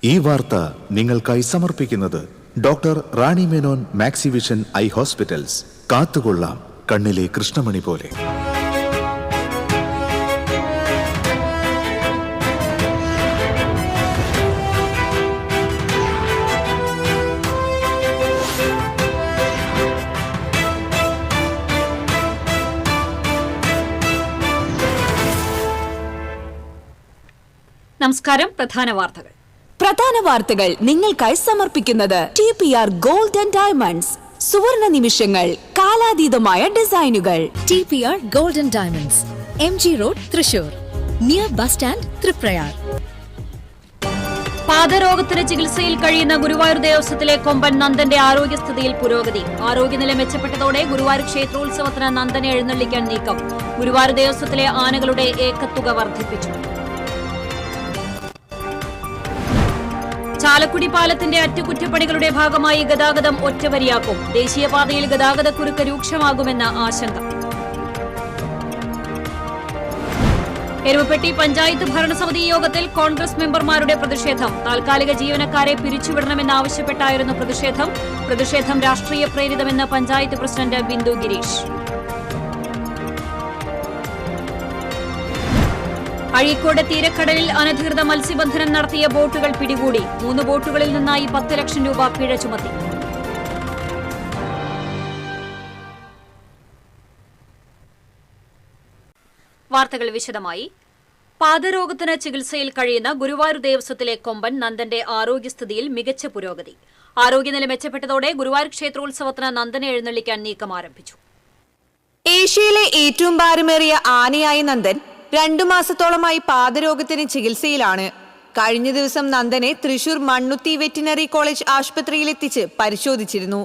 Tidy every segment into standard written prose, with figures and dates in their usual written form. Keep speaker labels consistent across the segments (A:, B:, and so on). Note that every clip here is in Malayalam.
A: ഈ വാർത്ത നിങ്ങൾക്കായി സമർപ്പിക്കുന്നത് doctor Rani Menon Maxivision I hospitals. കാത്തുകൊള്ളാം കണ്ണിലെ കൃഷ്ണമണി പോലെ.
B: നമസ്കാരം. പ്രധാന വാർത്തകൾ നിങ്ങൾക്കായി സമർപ്പിക്കുന്നത് TPR ഗോൾഡ് ആൻഡ് ഡയമണ്ട്സ്. സുവർണ നിമിഷങ്ങൾ, കാലാതീതമായ ഡിസൈനുകൾ.
C: TPR gold and diamonds, MG road, Thrissur, near bus stand, Triprayar.
B: പാദരോഗത്തിന് ചികിത്സയിൽ കഴിയുന്ന ഗുരുവായൂർ ദേവസ്വത്തിലെ കൊമ്പൻ നന്ദന്റെ ആരോഗ്യസ്ഥിതിയിൽ പുരോഗതി. ആരോഗ്യനില മെച്ചപ്പെട്ടതോടെ ഗുരുവായൂർ ക്ഷേത്രോത്സവത്തിന് നന്ദനെ എഴുന്നള്ളിക്കാൻ നീക്കം. ഗുരുവായൂർ ദേവസ്വത്തിലെ ആനകളുടെ ഏക്കത്തുക വർദ്ധിപ്പിച്ചു. ചാലക്കുടി പാലത്തിന്റെ അറ്റകുറ്റപ്പണികളുടെ ഭാഗമായി ഗതാഗതം ഒറ്റവരിയാക്കും. ദേശീയപാതയിൽ ഗതാഗതക്കുരുക്ക് രൂക്ഷമാകുമെന്ന ആശങ്ക. എരുമപ്പെട്ടി പഞ്ചായത്ത് ഭരണസമിതി യോഗത്തിൽ കോൺഗ്രസ് മെമ്പർമാരുടെ പ്രതിഷേധം. താൽക്കാലിക ജീവനക്കാരെ പിരിച്ചുവിടണമെന്നാവശ്യപ്പെട്ടായിരുന്നു പ്രതിഷേധം രാഷ്ട്രീയ പ്രേരിതമെന്ന് പഞ്ചായത്ത് പ്രസിഡന്റ് ബിന്ദു ഗിരീഷ്. അഴീക്കോട് തീരക്കടലിൽ അനധികൃത മത്സ്യബന്ധനം നടത്തിയ ബോട്ടുകൾ പിടികൂടി. 3 ബോട്ടുകളിൽ നിന്നായി 10 ലക്ഷം രൂപ പിഴ ചുമത്തി. വാർത്തകൾ വിശദമായി. പാദരോഗത്തിന് ചികിത്സയിൽ കഴിയുന്ന ഗുരുവായൂർ ദേവസ്വത്തിലെ കൊമ്പൻ നന്ദന്റെ ആരോഗ്യസ്ഥിതിയിൽ മികച്ച പുരോഗതി. ആരോഗ്യനില മെച്ചപ്പെട്ടതോടെ ഗുരുവായൂർ ക്ഷേത്രോത്സവത്തിന് നന്ദനെ എഴുന്നള്ളിക്കാൻ നീക്കം ആരംഭിച്ചു.
D: ഏഷ്യയിലെ ഏറ്റവും ഭാരമേറിയ ആനയായ നന്ദൻ 2 മാസത്തോളമായി പാദരോഗത്തിന് ചികിത്സയിലാണ്. കഴിഞ്ഞ ദിവസം നന്ദനെ തൃശൂർ മണ്ണുത്തി വെറ്റിനറി കോളേജ് ആശുപത്രിയിലെത്തിച്ച് പരിശോധിച്ചിരുന്നു.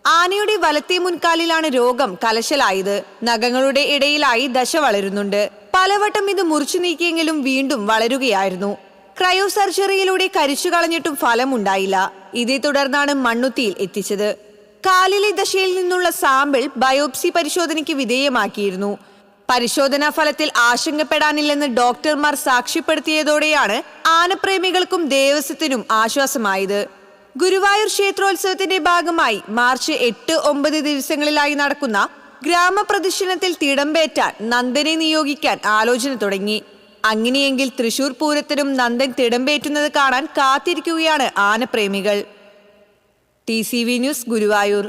D: ആനയുടെ വലത്തേ മുൻകാലിലാണ് രോഗം കലശലായത്. നഖങ്ങളുടെ ഇടയിലായി ദശ വളരുന്നുണ്ട്. പലവട്ടം ഇത് മുറിച്ചു നീക്കിയെങ്കിലും വീണ്ടും വളരുകയായിരുന്നു. ക്രയോ സർജറിയിലൂടെ കരിച്ചു കളഞ്ഞിട്ടും ഫലമുണ്ടായില്ല. ഇതേ തുടർന്നാണ് മണ്ണുത്തിയിൽ എത്തിച്ചത്. കാലിലെ ദശയിൽ നിന്നുള്ള സാമ്പിൾ ബയോപ്സി പരിശോധനയ്ക്ക് വിധേയമാക്കിയിരുന്നു. പരിശോധനാ ഫലത്തിൽ ആശങ്കപ്പെടാനില്ലെന്ന് ഡോക്ടർമാർ സാക്ഷ്യപ്പെടുത്തിയതോടെയാണ് ആനപ്രേമികൾക്കും ദേവസ്വത്തിനും ആശ്വാസമായത്. ഗുരുവായൂർ ക്ഷേത്രോത്സവത്തിന്റെ ഭാഗമായി മാർച്ച് 8, 9 ദിവസങ്ങളിലായി നടക്കുന്ന ഗ്രാമപ്രദക്ഷിണത്തിൽ തിടമ്പേറ്റാൻ നന്ദനെ നിയോഗിക്കാൻ ആലോചന തുടങ്ങി. അങ്ങനെയെങ്കിൽ തൃശൂർ പൂരത്തിനും നന്ദൻ തിടമ്പേറ്റുന്നത് കാണാൻ കാത്തിരിക്കുകയാണ് ആനപ്രേമികൾ. TCV news, Guruvayur.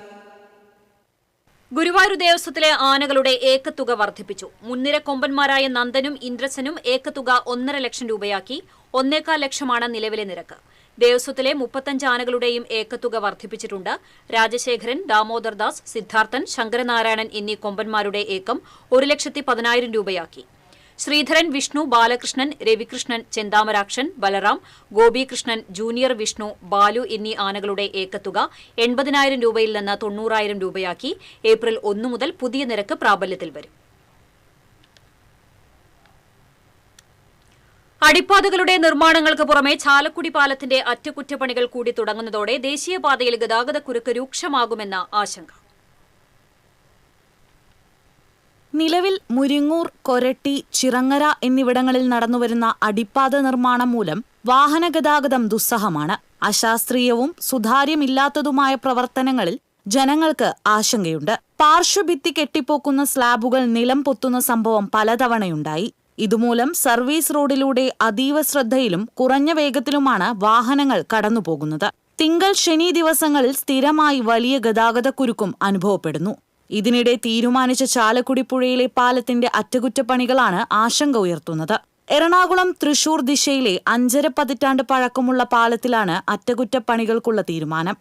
B: ഗുരുവായൂർ ദേവസ്വത്തിലെ ആനകളുടെ ഏക്കത്തുക വർദ്ധിപ്പിച്ചു. മുൻനിര കൊമ്പന്മാരായ നന്ദനും ഇന്ദ്രസനും ഏക്കത്തുക 1.5 ലക്ഷം രൂപയാക്കി. 1.25 ലക്ഷമാണ് നിലവിലെ നിരക്ക്. ദേവസ്വത്തിലെ 35 ആനകളുടെയും ഏക്കത്തുക വർദ്ധിപ്പിച്ചിട്ടുണ്ട്. രാജശേഖരൻ, ദാമോദർദാസ്, സിദ്ധാർത്ഥൻ, ശങ്കരനാരായണൻ എന്നീ കൊമ്പന്മാരുടെ ഏക്കം 1,10,000 രൂപയാക്കി. ശ്രീധരൻ, വിഷ്ണു, ബാലകൃഷ്ണൻ, രവികൃഷ്ണൻ, ചെന്താമരാക്ഷൻ, ബലറാം, ഗോപികൃഷ്ണൻ, ജൂനിയർ വിഷ്ണു, ബാലു എന്നീ ആനകളുടെ ഏക്കത്തുക 80,000 രൂപയിൽ നിന്ന് 90,000 രൂപയാക്കി. ഏപ്രിൽ 1 മുതൽ പുതിയ നിരക്ക് പ്രാബല്യത്തിൽ വരും. അടിപ്പാതകളുടെ നിർമ്മാണങ്ങൾക്ക് പുറമെ ചാലക്കുടി പാലത്തിന്റെ അറ്റകുറ്റപ്പണികൾ കൂടി തുടങ്ങുന്നതോടെ ദേശീയപാതയിൽ ഗതാഗതക്കുരുക്ക് രൂക്ഷമാകുമെന്ന ആശങ്ക.
E: നിലവിൽ മുരിങ്ങൂർ, കൊരട്ടി, ചിറങ്ങര എന്നിവിടങ്ങളിൽ നടന്നുവരുന്ന അടിപ്പാത നിർമ്മാണം മൂലം വാഹനഗതാഗതം ദുസ്സഹമാണ്. അശാസ്ത്രീയവും സുതാര്യമില്ലാത്തതുമായ പ്രവർത്തനങ്ങളിൽ ജനങ്ങൾക്ക് ആശങ്കയുണ്ട്. പാർശ്വഭിത്തി കെട്ടിപ്പോക്കുന്ന സ്ലാബുകൾ നിലം പൊത്തുന്ന സംഭവം പലതവണയുണ്ടായി. ഇതുമൂലം സർവീസ് റോഡിലൂടെ അതീവ ശ്രദ്ധയിലും കുറഞ്ഞ വേഗത്തിലുമാണ് വാഹനങ്ങൾ കടന്നുപോകുന്നത്. തിങ്കൾ, ശനി ദിവസങ്ങളിൽ സ്ഥിരമായി വലിയ ഗതാഗതക്കുരുക്കും അനുഭവപ്പെടുന്നു. ഇതിനിടെ തീരുമാനിച്ച ചാലക്കുടി പുഴയിലെ പാലത്തിന്റെ അറ്റകുറ്റപ്പണികളാണ് ആശങ്ക ഉയർത്തുന്നത്. എറണാകുളം തൃശൂർ ദിശയിലെ 5.5 പതിറ്റാണ്ട് പഴക്കമുള്ള പാലത്തിലാണ് അറ്റകുറ്റപ്പണികൾക്കുള്ള തീരുമാനം.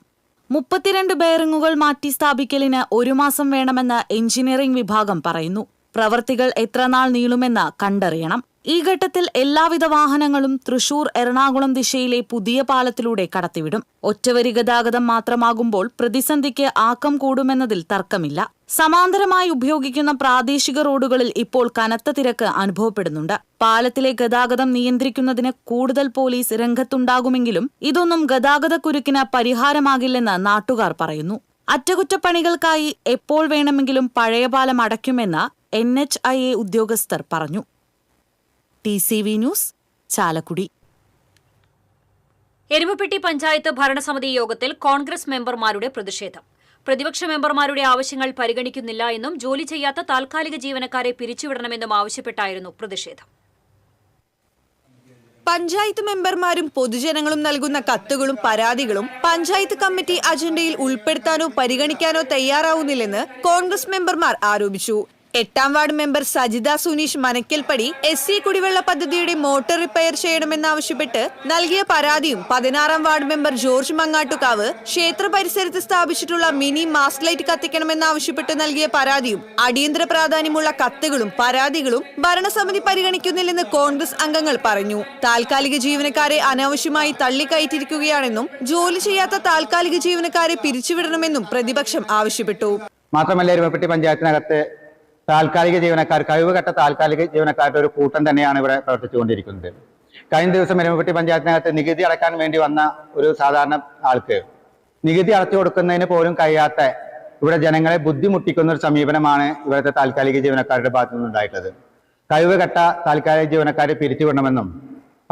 E: 32 ബെയറിംഗുകൾ മാറ്റി സ്ഥാപിക്കലിന് 1 മാസം വേണമെന്ന് എഞ്ചിനീയറിംഗ് വിഭാഗം പറയുന്നു. പ്രവൃത്തികൾ എത്രനാൾ നീളുമെന്ന് കണ്ടറിയണം. ഈ ഘട്ടത്തിൽ എല്ലാവിധ വാഹനങ്ങളും തൃശൂർ, എറണാകുളം ദിശയിലെ പുതിയ പാലത്തിലൂടെ കടത്തിവിടും. ഒറ്റവരി ഗതാഗതം മാത്രമാകുമ്പോൾ പ്രതിസന്ധിക്ക് ആക്കം കൂടുമെന്നതിൽ തർക്കമില്ല. സമാന്തരമായി ഉപയോഗിക്കുന്ന പ്രാദേശിക റോഡുകളിൽ ഇപ്പോൾ കനത്ത തിരക്ക് അനുഭവപ്പെടുന്നുണ്ട്. പാലത്തിലെ ഗതാഗതം നിയന്ത്രിക്കുന്നതിന് കൂടുതൽ പോലീസ് രംഗത്തുണ്ടാകുമെങ്കിലും ഇതൊന്നും ഗതാഗതക്കുരുക്കിന് പരിഹാരമാകില്ലെന്ന് നാട്ടുകാർ പറയുന്നു. അറ്റകുറ്റപ്പണികൾക്കായി എപ്പോൾ വേണമെങ്കിലും പഴയ പാലം അടയ്ക്കുമെന്ന് NHIA ഉദ്യോഗസ്ഥർ പറഞ്ഞു. TCV news, Chalakudy.
B: എരുമപ്പെട്ടി പഞ്ചായത്ത് ഭരണസമിതി യോഗത്തിൽ കോൺഗ്രസ് മെമ്പർമാരുടെ പ്രതിഷേധം. പ്രതിപക്ഷ മെമ്പർമാരുടെ ആവശ്യങ്ങൾ പരിഗണിക്കുന്നില്ല എന്നും ജോലി ചെയ്യാത്ത താൽക്കാലിക ജീവനക്കാരെ പിരിച്ചുവിടണമെന്നും ആവശ്യപ്പെട്ടായിരുന്നു പ്രതിഷേധം.
D: പഞ്ചായത്ത് മെമ്പർമാരും പൊതുജനങ്ങളും നൽകുന്ന കത്തുകളും പരാതികളും പഞ്ചായത്ത് കമ്മിറ്റി അജണ്ടയിൽ ഉൾപ്പെടുത്താനോ പരിഗണിക്കാനോ തയ്യാറാവുന്നില്ലെന്ന് കോൺഗ്രസ് മെമ്പർമാർ ആരോപിച്ചു. 8ാം ward member Sajitha Suneesh Manakkalpadi SC കുടിവെള്ള പദ്ധതിയുടെ മോട്ടോർ റിപ്പയർ ചെയ്യണമെന്നാവശ്യപ്പെട്ട് നൽകിയ പരാതിയും 16ാം വാർഡ് മെമ്പർ ജോർജ് മങ്ങാട്ടുകാവ് ക്ഷേത്ര പരിസരത്ത് സ്ഥാപിച്ചിട്ടുള്ള മിനി മാസ്റ്റ് ലൈറ്റ് കത്തിക്കണമെന്നാവശ്യപ്പെട്ട് നൽകിയ പരാതിയും അടിയന്തര പ്രാധാന്യമുള്ള കത്തുകളും പരാതികളും ഭരണസമിതി പരിഗണിക്കുന്നില്ലെന്ന് കോൺഗ്രസ് അംഗങ്ങൾ പറഞ്ഞു. താൽക്കാലിക ജീവനക്കാരെ അനാവശ്യമായി തള്ളിക്കയറ്റിയിരിക്കുകയാണെന്നും ജോലി ചെയ്യാത്ത താൽക്കാലിക ജീവനക്കാരെ പിരിച്ചുവിടണമെന്നും പ്രതിപക്ഷം ആവശ്യപ്പെട്ടു.
F: മാത്രമല്ല, എരുമപ്പെട്ടി പഞ്ചായത്തിനകത്ത് താൽക്കാലിക ജീവനക്കാർ, കഴിവുകെട്ട താൽക്കാലിക ജീവനക്കാരുടെ ഒരു കൂട്ടം തന്നെയാണ് ഇവിടെ പ്രവർത്തിച്ചുകൊണ്ടിരിക്കുന്നത്. കഴിഞ്ഞ ദിവസം എരുമപ്പെട്ടി പഞ്ചായത്തിനകത്ത് നികുതി അടക്കാൻ വേണ്ടി വന്ന ഒരു സാധാരണ ആൾക്ക് നികുതി അടച്ചു കൊടുക്കുന്നതിന് പോലും കഴിയാത്ത, ഇവിടെ ജനങ്ങളെ ബുദ്ധിമുട്ടിക്കുന്ന ഒരു സമീപനമാണ് ഇവിടുത്തെ താൽക്കാലിക ജീവനക്കാരുടെ ഭാഗത്തു നിന്നുണ്ടായിട്ടുള്ളത്. കഴിവുകെട്ട താൽക്കാലിക ജീവനക്കാരെ പിരിച്ചുവിടണമെന്നും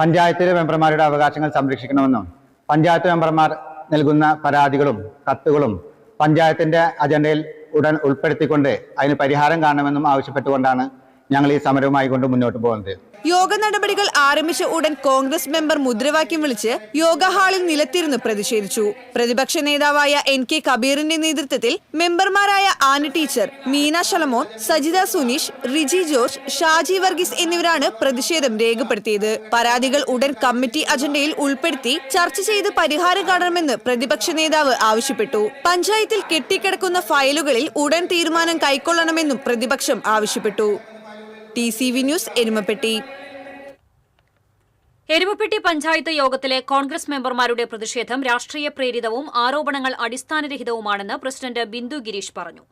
F: പഞ്ചായത്തിലെ മെമ്പർമാരുടെ അവകാശങ്ങൾ സംരക്ഷിക്കണമെന്നും പഞ്ചായത്ത് മെമ്പർമാർ നൽകുന്ന പരാതികളും കത്തുകളും പഞ്ചായത്തിന്റെ അജണ്ടയിൽ ഉടൻ ഉൾപ്പെടുത്തിക്കൊണ്ട് അതിന് പരിഹാരം കാണണമെന്നും ആവശ്യപ്പെട്ടുകൊണ്ടാണ് ഞങ്ങൾ ഈ സമരവുമായി കൊണ്ട് മുന്നോട്ട് പോകുന്നത്.
D: യോഗ നടപടികൾ ആരംഭിച്ച ഉടൻ കോൺഗ്രസ് മെമ്പർ മുദ്രാവാക്യം വിളിച്ച് യോഗ ഹാളിൽ നിലത്തിരുന്ന് പ്രതിഷേധിച്ചു. പ്രതിപക്ഷ നേതാവായ NK കബീറിന്റെ നേതൃത്വത്തിൽ മെമ്പർമാരായ ആന ടീച്ചർ, മീന ശലമോൻ, സജിത സുനീഷ്, റിജി ജോർജ്, ഷാജി വർഗീസ് എന്നിവരാണ് പ്രതിഷേധം രേഖപ്പെടുത്തിയത്. പരാതികൾ ഉടൻ കമ്മിറ്റി അജണ്ടയിൽ ഉൾപ്പെടുത്തി ചർച്ച ചെയ്ത് പരിഹാരം കാണണമെന്ന് പ്രതിപക്ഷ നേതാവ് ആവശ്യപ്പെട്ടു. പഞ്ചായത്തിൽ കെട്ടിക്കിടക്കുന്ന ഫയലുകളിൽ ഉടൻ തീരുമാനം കൈക്കൊള്ളണമെന്നും പ്രതിപക്ഷം ആവശ്യപ്പെട്ടു. TCV news, Erumapetty.
B: എരുമപ്പെട്ടി പഞ്ചായത്ത് യോഗത്തിലെ കോൺഗ്രസ് മെമ്പർമാരുടെ പ്രതിഷേധം രാഷ്ട്രീയ പ്രേരിതവും ആരോപണങ്ങൾ അടിസ്ഥാനരഹിതവുമാണെന്ന് പ്രസിഡന്റ് ബിന്ദു ഗിരീഷ് പറഞ്ഞു.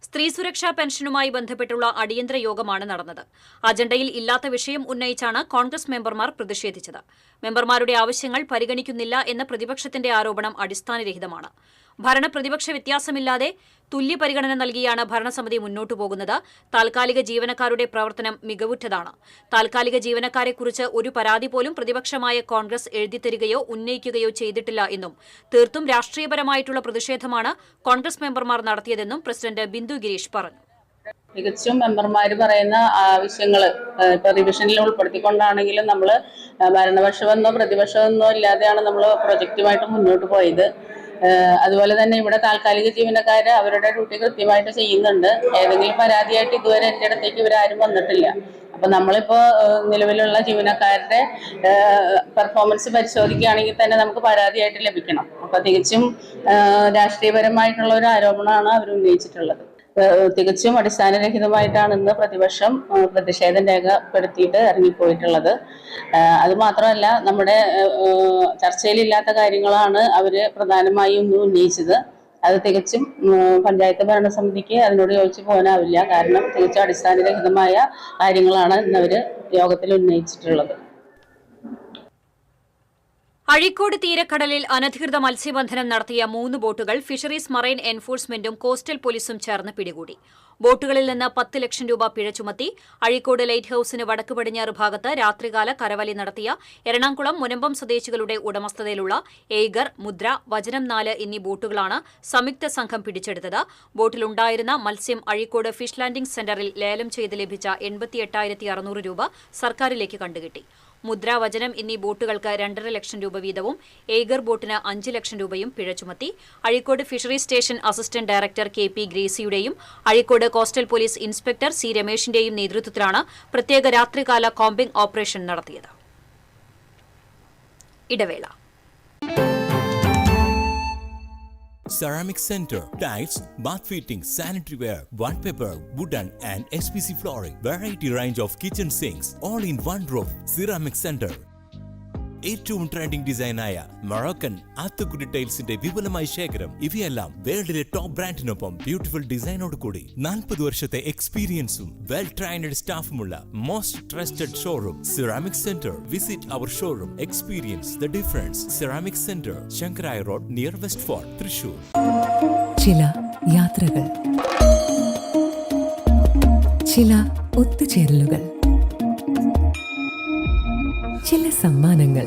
B: സ്ത്രീ സുരക്ഷാ പെൻഷനുമായി ബന്ധപ്പെട്ടുള്ള അടിയന്തര യോഗമാണ് നടന്നത്. അജണ്ടയിൽ ഇല്ലാത്ത വിഷയം ഉന്നയിച്ചാണ് കോൺഗ്രസ് മെമ്പർമാർ പ്രതിഷേധിച്ചത്. മെമ്പർമാരുടെ ആവശ്യങ്ങൾ പരിഗണിക്കുന്നില്ല എന്ന പ്രതിപക്ഷത്തിന്റെ ആരോപണം അടിസ്ഥാനരഹിതമാണ്. ഭരണപ്രതിപക്ഷ വ്യത്യാസമില്ലാതെ തുല്യ പരിഗണന നൽകിയാണ് ഭരണസമിതി മുന്നോട്ടു പോകുന്നത്. താൽക്കാലിക ജീവനക്കാരുടെ പ്രവർത്തനം മികവുറ്റതാണ്. താൽക്കാലിക ജീവനക്കാരെക്കുറിച്ച് ഒരു പരാതി പോലും പ്രതിപക്ഷമായ കോൺഗ്രസ് എഴുതിത്തരികയോ ഉന്നയിക്കുകയോ ചെയ്തിട്ടില്ല എന്നും തീർത്തും രാഷ്ട്രീയപരമായിട്ടുള്ള പ്രതിഷേധമാണ് കോൺഗ്രസ് മെമ്പർമാർ നടത്തിയതെന്നും പ്രസിഡന്റ് ബിന്ദു ഗിരീഷ് പറഞ്ഞു.
G: തികച്ചും മെമ്പർമാർ പറയുന്ന ആവശ്യങ്ങൾ ഇപ്പൊ റിവിഷനിൽ ഉൾപ്പെടുത്തിക്കൊണ്ടാണെങ്കിലും നമ്മൾ ഭരണപക്ഷമെന്നോ പ്രതിപക്ഷമെന്നോ ഇല്ലാതെയാണ് നമ്മൾ പ്രൊജക്റ്റുമായിട്ട് മുന്നോട്ട് പോയത്. അതുപോലെ തന്നെ ഇവിടെ താൽക്കാലിക ജീവനക്കാർ അവരുടെ ഡ്യൂട്ടി കൃത്യമായിട്ട് ചെയ്യുന്നുണ്ട്. ഏതെങ്കിലും പരാതിയായിട്ട് ഇതുവരെ എൻ്റെ അടുത്തേക്ക് ഇവരാരും വന്നിട്ടില്ല. അപ്പൊ നമ്മളിപ്പോ നിലവിലുള്ള ജീവനക്കാരുടെ പെർഫോമൻസ് പരിശോധിക്കുകയാണെങ്കിൽ തന്നെ നമുക്ക് പരാതിയായിട്ട് ലഭിക്കണം. അപ്പൊ തികച്ചും രാഷ്ട്രീയപരമായിട്ടുള്ള ഒരു ആരോപണമാണ് അവർ ഉന്നയിച്ചിട്ടുള്ളത്. തികച്ചും അടിസ്ഥാനരഹിതമായിട്ടാണ് ഇന്ന് പ്രതിപക്ഷം പ്രതിഷേധം രേഖപ്പെടുത്തിയിട്ട് ഇറങ്ങിപ്പോയിട്ടുള്ളത്. അതുമാത്രമല്ല, നമ്മുടെ ചർച്ചയിലില്ലാത്ത കാര്യങ്ങളാണ് അവർ പ്രധാനമായും ഇന്ന് ഉന്നയിച്ചത്. അത് തികച്ചും പഞ്ചായത്ത് ഭരണസമിതിക്ക് അതിനോട് യോജിച്ച് പോകാനാവില്ല. കാരണം തികച്ചും അടിസ്ഥാനരഹിതമായ കാര്യങ്ങളാണ് ഇന്നവർ യോഗത്തിൽ ഉന്നയിച്ചിട്ടുള്ളത്.
B: അഴീക്കോട് തീരക്കടലിൽ അനധികൃത മത്സ്യബന്ധനം നടത്തിയ 3 ബോട്ടുകൾ ഫിഷറീസ് മറൈൻ എൻഫോഴ്സ്മെന്റും കോസ്റ്റൽ പോലീസും ചേർന്ന് പിടികൂടി. ബോട്ടുകളിൽ നിന്ന് 10 ലക്ഷം രൂപ പിഴ ചുമത്തി. അഴീക്കോട് ലൈറ്റ് ഹൌസിന് വടക്ക് പടിഞ്ഞാറ് ഭാഗത്ത് രാത്രികാല കരവലി നടത്തിയ എറണാകുളം മുനമ്പം സ്വദേശികളുടെ ഉടമസ്ഥതയിലുള്ള എയ്ഗർ, മുദ്ര, വചനം 4 എന്നീ ബോട്ടുകളാണ് സംയുക്ത സംഘം പിടിച്ചെടുത്തത്. ബോട്ടിലുണ്ടായിരുന്ന മത്സ്യം അഴീക്കോട് ഫിഷ് ലാൻഡിംഗ് സെന്ററിൽ ലേലം ചെയ്ത് ലഭിച്ച 88,600 രൂപ സർക്കാരിലേക്ക് കണ്ടുകിട്ടി. മുദ്ര, വചനം എന്നീ ബോട്ടുകൾക്ക് 2.5 ലക്ഷം രൂപ വീതവും എയ്ഗർ ബോട്ടിന് 5 ലക്ഷം രൂപയും പിഴ ചുമത്തി. Azhikode fisheries station assistant director KP ഗ്രേസിയുടെയും Azhikode coastal police inspector C രമേശിന്റെയും നേതൃത്വത്തിലാണ് പ്രത്യേക രാത്രികാല കോമ്പിംഗ് ഓപ്പറേഷൻ നടത്തിയത്. ഇടവേള.
H: Ceramic Center, tiles, bath fittings, sanitary ware, wallpaper, wooden and SPC flooring, variety range of kitchen sinks, all in one roof. Ceramic Center. ഏറ്റവും ട്രെൻഡിംഗ് ഡിസൈനായ മൊറോക്കൻ ആത്തുകുടി ടൈൽസിന്റെ വിപുലമായ ശേഖരം. ഇവയെല്ലാം വേൾഡിലെ ടോപ്പ് ബ്രാൻഡിനൊപ്പം ബ്യൂട്ടിഫുൾ ഡിസൈനോട് കൂടി 40 വർഷത്തെ എക്സ്പീരിയൻസും വെൽ ട്രെയിൻഡ് സ്റ്റാഫുമുള്ള most trusted showroom ceramic centre. Visit our showroom, experience the difference. Ceramic centre, Sankaraya road, near west fort, Thrissur.
I: ചില യാത്രകൾ, ചില ഒത്തുചേരലുകൾ, ചില സമ്മാനങ്ങൾ.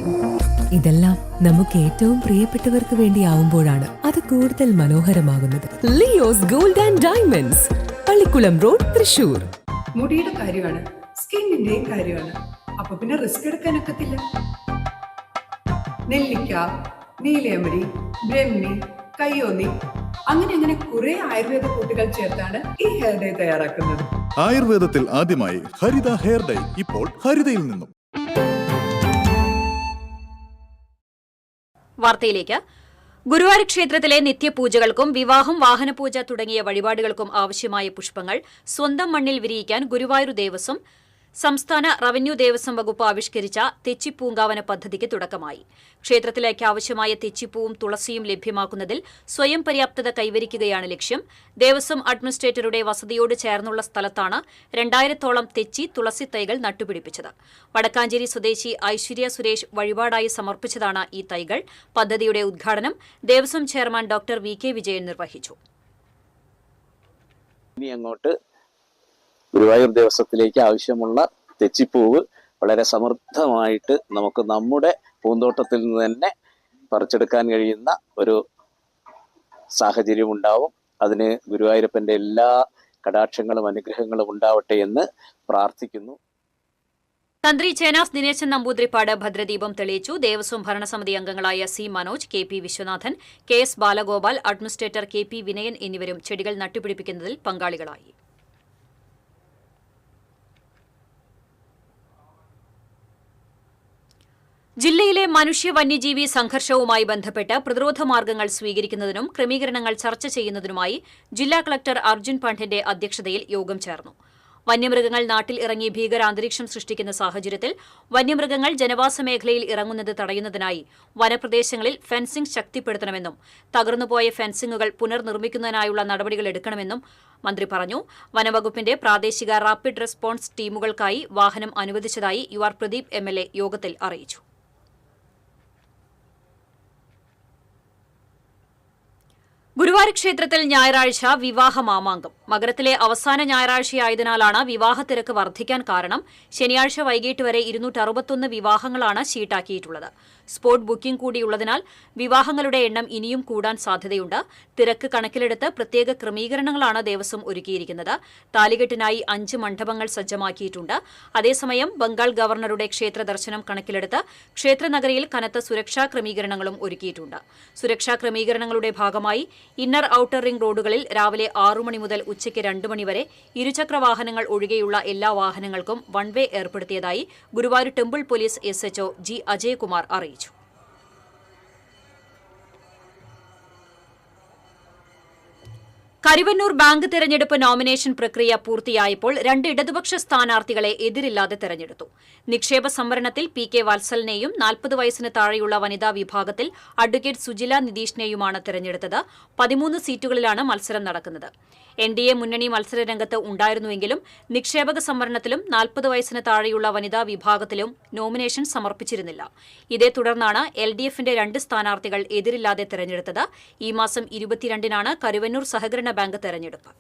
I: ഇതെല്ലാം നമുക്ക് ഏറ്റവും പ്രിയപ്പെട്ടവർക്ക് വേണ്ടിയാവുമ്പോഴാണ് അത് കൂടുതൽ മനോഹരമാകുന്നത്. Leo's gold and diamonds, Pallikulam road, Thrissur.
J: മുടിയുടെ കാര്യമാണ്, സ്കിന്നിന്റെയും കാര്യമാണ്. അപ്പൊ പിന്നെ റിസ്ക് എടുക്കാനൊക്കത്തില്ല. നെല്ലിക്ക, നീലയമരി, ബ്രഹ്മി, കയ്യോന്നി, അങ്ങനെ കുറെ ആയുർവേദ കൂട്ടുകൾ ചേർത്താണ് ഈ ഹെയർ ഡേ തയ്യാറാക്കുന്നത്.
K: ആയുർവേദത്തിൽ ആദ്യമായി ഹരിത ഹെയർ ഡൈ ഇപ്പോൾ ഹരിതയിൽ നിന്നും.
B: വാർത്തയിലേക്ക്. ഗുരുവായൂർ ക്ഷേത്രത്തിലെ നിത്യപൂജകൾക്കും വിവാഹം, വാഹനപൂജ തുടങ്ങിയ വഴിപാടുകൾക്കും ആവശ്യമായ പുഷ്പങ്ങൾ സ്വന്തം മണ്ണിൽ വിരിയിക്കാൻ ഗുരുവായൂർ ദേവസ്വം, സംസ്ഥാന റവന്യൂ ദേവസ്വം വകുപ്പ് ആവിഷ്കരിച്ച തെച്ചിപ്പൂങ്കാവന പദ്ധതിക്ക് തുടക്കമായി. ക്ഷേത്രത്തിലേക്ക് ആവശ്യമായ തെച്ചിപ്പൂവും തുളസിയും ലഭ്യമാക്കുന്നതിൽ സ്വയം പര്യാപ്തത കൈവരിക്കുകയാണ് ലക്ഷ്യം. ദേവസ്വം അഡ്മിനിസ്ട്രേറ്ററുടെ വസതിയോട് ചേർന്നുള്ള സ്ഥലത്താണ് 2000-ഓളം തെച്ചി, തുളസി തൈകൾ നട്ടുപിടിപ്പിച്ചത്. വടക്കാഞ്ചേരി സ്വദേശി ഐശ്വര്യ സുരേഷ് വഴിപാടായി സമർപ്പിച്ചതാണ് ഈ തൈകൾ. പദ്ധതിയുടെ ഉദ്ഘാടനം Devaswom chairman doctor V K Vijayan നിർവഹിച്ചു.
L: ഇനി അങ്ങോട്ട് ഗുരുവായൂർ ദേവസ്വത്തിലേക്ക് ആവശ്യമുള്ള തെച്ചിപ്പൂവ് വളരെ സമൃദ്ധമായിട്ട് നമുക്ക് നമ്മുടെ പൂന്തോട്ടത്തിൽ നിന്ന് തന്നെ പറിച്ചെടുക്കാൻ കഴിയുന്ന ഒരു സാഹചര്യം ഉണ്ടാവും. അതിന് ഗുരുവായൂരപ്പൻ്റെ എല്ലാ കടാക്ഷങ്ങളും അനുഗ്രഹങ്ങളും ഉണ്ടാവട്ടെ എന്ന് പ്രാർത്ഥിക്കുന്നു.
B: തന്ത്രി ചേനാസ് ദിനേശൻ നമ്പൂതിരിപ്പാട് ഭദ്രദീപം തെളിയിച്ചു. ദേവസ്വം ഭരണസമിതി അംഗങ്ങളായ C Manoj, K P Viswanathan, K S Balagopal, administrator K P Vinayan എന്നിവരും ചെടികൾ നട്ടുപിടിപ്പിക്കുന്നതിൽ പങ്കാളികളായി. ജില്ലയിലെ മനുഷ്യ വന്യജീവി സംഘർഷവുമായി ബന്ധപ്പെട്ട് പ്രതിരോധ മാർഗങ്ങൾ സ്വീകരിക്കുന്നതിനും ക്രമീകരണങ്ങൾ ചർച്ച ചെയ്യുന്നതിനുമായി ജില്ലാ കളക്ടർ അർജുൻ പണ്ഡിന്റെ അധ്യക്ഷതയിൽ യോഗം ചേർന്നു. വന്യമൃഗങ്ങൾ നാട്ടിൽ ഇറങ്ങി ഭീകരാന്തരീക്ഷം സൃഷ്ടിക്കുന്ന സാഹചര്യത്തിൽ വന്യമൃഗങ്ങൾ ജനവാസ മേഖലയിൽ ഇറങ്ങുന്നത് തടയുന്നതിനായി വനപ്രദേശങ്ങളിൽ ഫെൻസിംഗ് ശക്തിപ്പെടുത്തണമെന്നും തകർന്നുപോയ ഫെൻസിംഗുകൾ പുനർനിർമ്മിക്കുന്നതിനായുള്ള നടപടികൾ എടുക്കണമെന്നും മന്ത്രി പറഞ്ഞു. വനവകുപ്പിന്റെ പ്രാദേശിക റാപ്പിഡ് റെസ്പോൺസ് ടീമുകൾക്കായി വാഹനം അനുവദിച്ചതായി യു ആർ പ്രദീപ് MLA യോഗത്തിൽ അറിയിച്ചു. ഗുരുവായൂർ ക്ഷേത്രത്തിൽ ഞായറാഴ്ച വിവാഹ മാമാങ്കം. മകരത്തിലെ അവസാന ഞായറാഴ്ചയായതിനാലാണ് വിവാഹത്തിരക്ക് വർദ്ധിക്കാൻ കാരണം. ശനിയാഴ്ച വൈകിട്ട് വരെ 261 വിവാഹങ്ങളാണ് ഷീട്ടാക്കിയിട്ടുള്ളത്. സ്പോട്ട് ബുക്കിംഗ് കൂടിയുള്ളതിനാൽ വിവാഹങ്ങളുടെ എണ്ണം ഇനിയും കൂടാൻ സാധ്യതയുണ്ട്. തിരക്ക് കണക്കിലെടുത്ത് പ്രത്യേക ക്രമീകരണങ്ങളാണ് ദേവസ്വം ഒരുക്കിയിരിക്കുന്നത്. താലികെട്ടിനായി 5 മണ്ഡപങ്ങൾ സജ്ജമാക്കിയിട്ടുണ്ട്. അതേസമയം ബംഗാൾ ഗവർണറുടെ ക്ഷേത്ര ദർശനം കണക്കിലെടുത്ത് ക്ഷേത്രനഗരിയിൽ കനത്ത സുരക്ഷാ ക്രമീകരണങ്ങളും ഒരുക്കിയിട്ടുണ്ട്. സുരക്ഷാ ക്രമീകരണങ്ങളുടെ ഭാഗമായി ഇന്നർ ഔട്ടർ റിംഗ് റോഡുകളിൽ രാവിലെ 6 മണി മുതൽ ഉച്ചയ്ക്ക് 2 മണി വരെ ഇരുചക്ര വാഹനങ്ങൾ ഒഴികെയുള്ള എല്ലാ വാഹനങ്ങൾക്കും വൺ വേ ഏർപ്പെടുത്തിയതായി Guruvayur temple police SHO G Ajayakumar അറിയിച്ചു. കരുവന്നൂർ ബാങ്ക് തെരഞ്ഞെടുപ്പ് നോമിനേഷൻ പ്രക്രിയ പൂർത്തിയായപ്പോൾ 2 ഇടതുപക്ഷ സ്ഥാനാർത്ഥികളെ എതിരില്ലാതെ തെരഞ്ഞെടുത്തു. നിക്ഷേപ സംവരണത്തിൽ PK വത്സലിനെയും 40 വയസ്സിന് താഴെയുള്ള വനിതാ വിഭാഗത്തിൽ അഡ്വക്കേറ്റ് സുജില നിതീഷിനെയുമാണ് തെരഞ്ഞെടുത്തത്. 13 സീറ്റുകളിലാണ് മത്സരം നടക്കുന്നത്. NDA മുന്നണി മത്സരരംഗത്ത് ഉണ്ടായിരുന്നുവെങ്കിലും നിക്ഷേപക സംവരണത്തിലും 40 വയസ്സിന് താഴെയുള്ള വനിതാ വിഭാഗത്തിലും നോമിനേഷൻ സമർപ്പിച്ചിരുന്നില്ല. ഇതേ തുടർന്നാണ് LDFന്റെ 2 സ്ഥാനാർത്ഥികൾ എതിരില്ലാതെ തെരഞ്ഞെടുത്തത്. ഈ മാസം 22-നാണ് കരുവന്നൂർ സഹകരണ ബാങ്ക് തെരഞ്ഞെടുപ്പ്.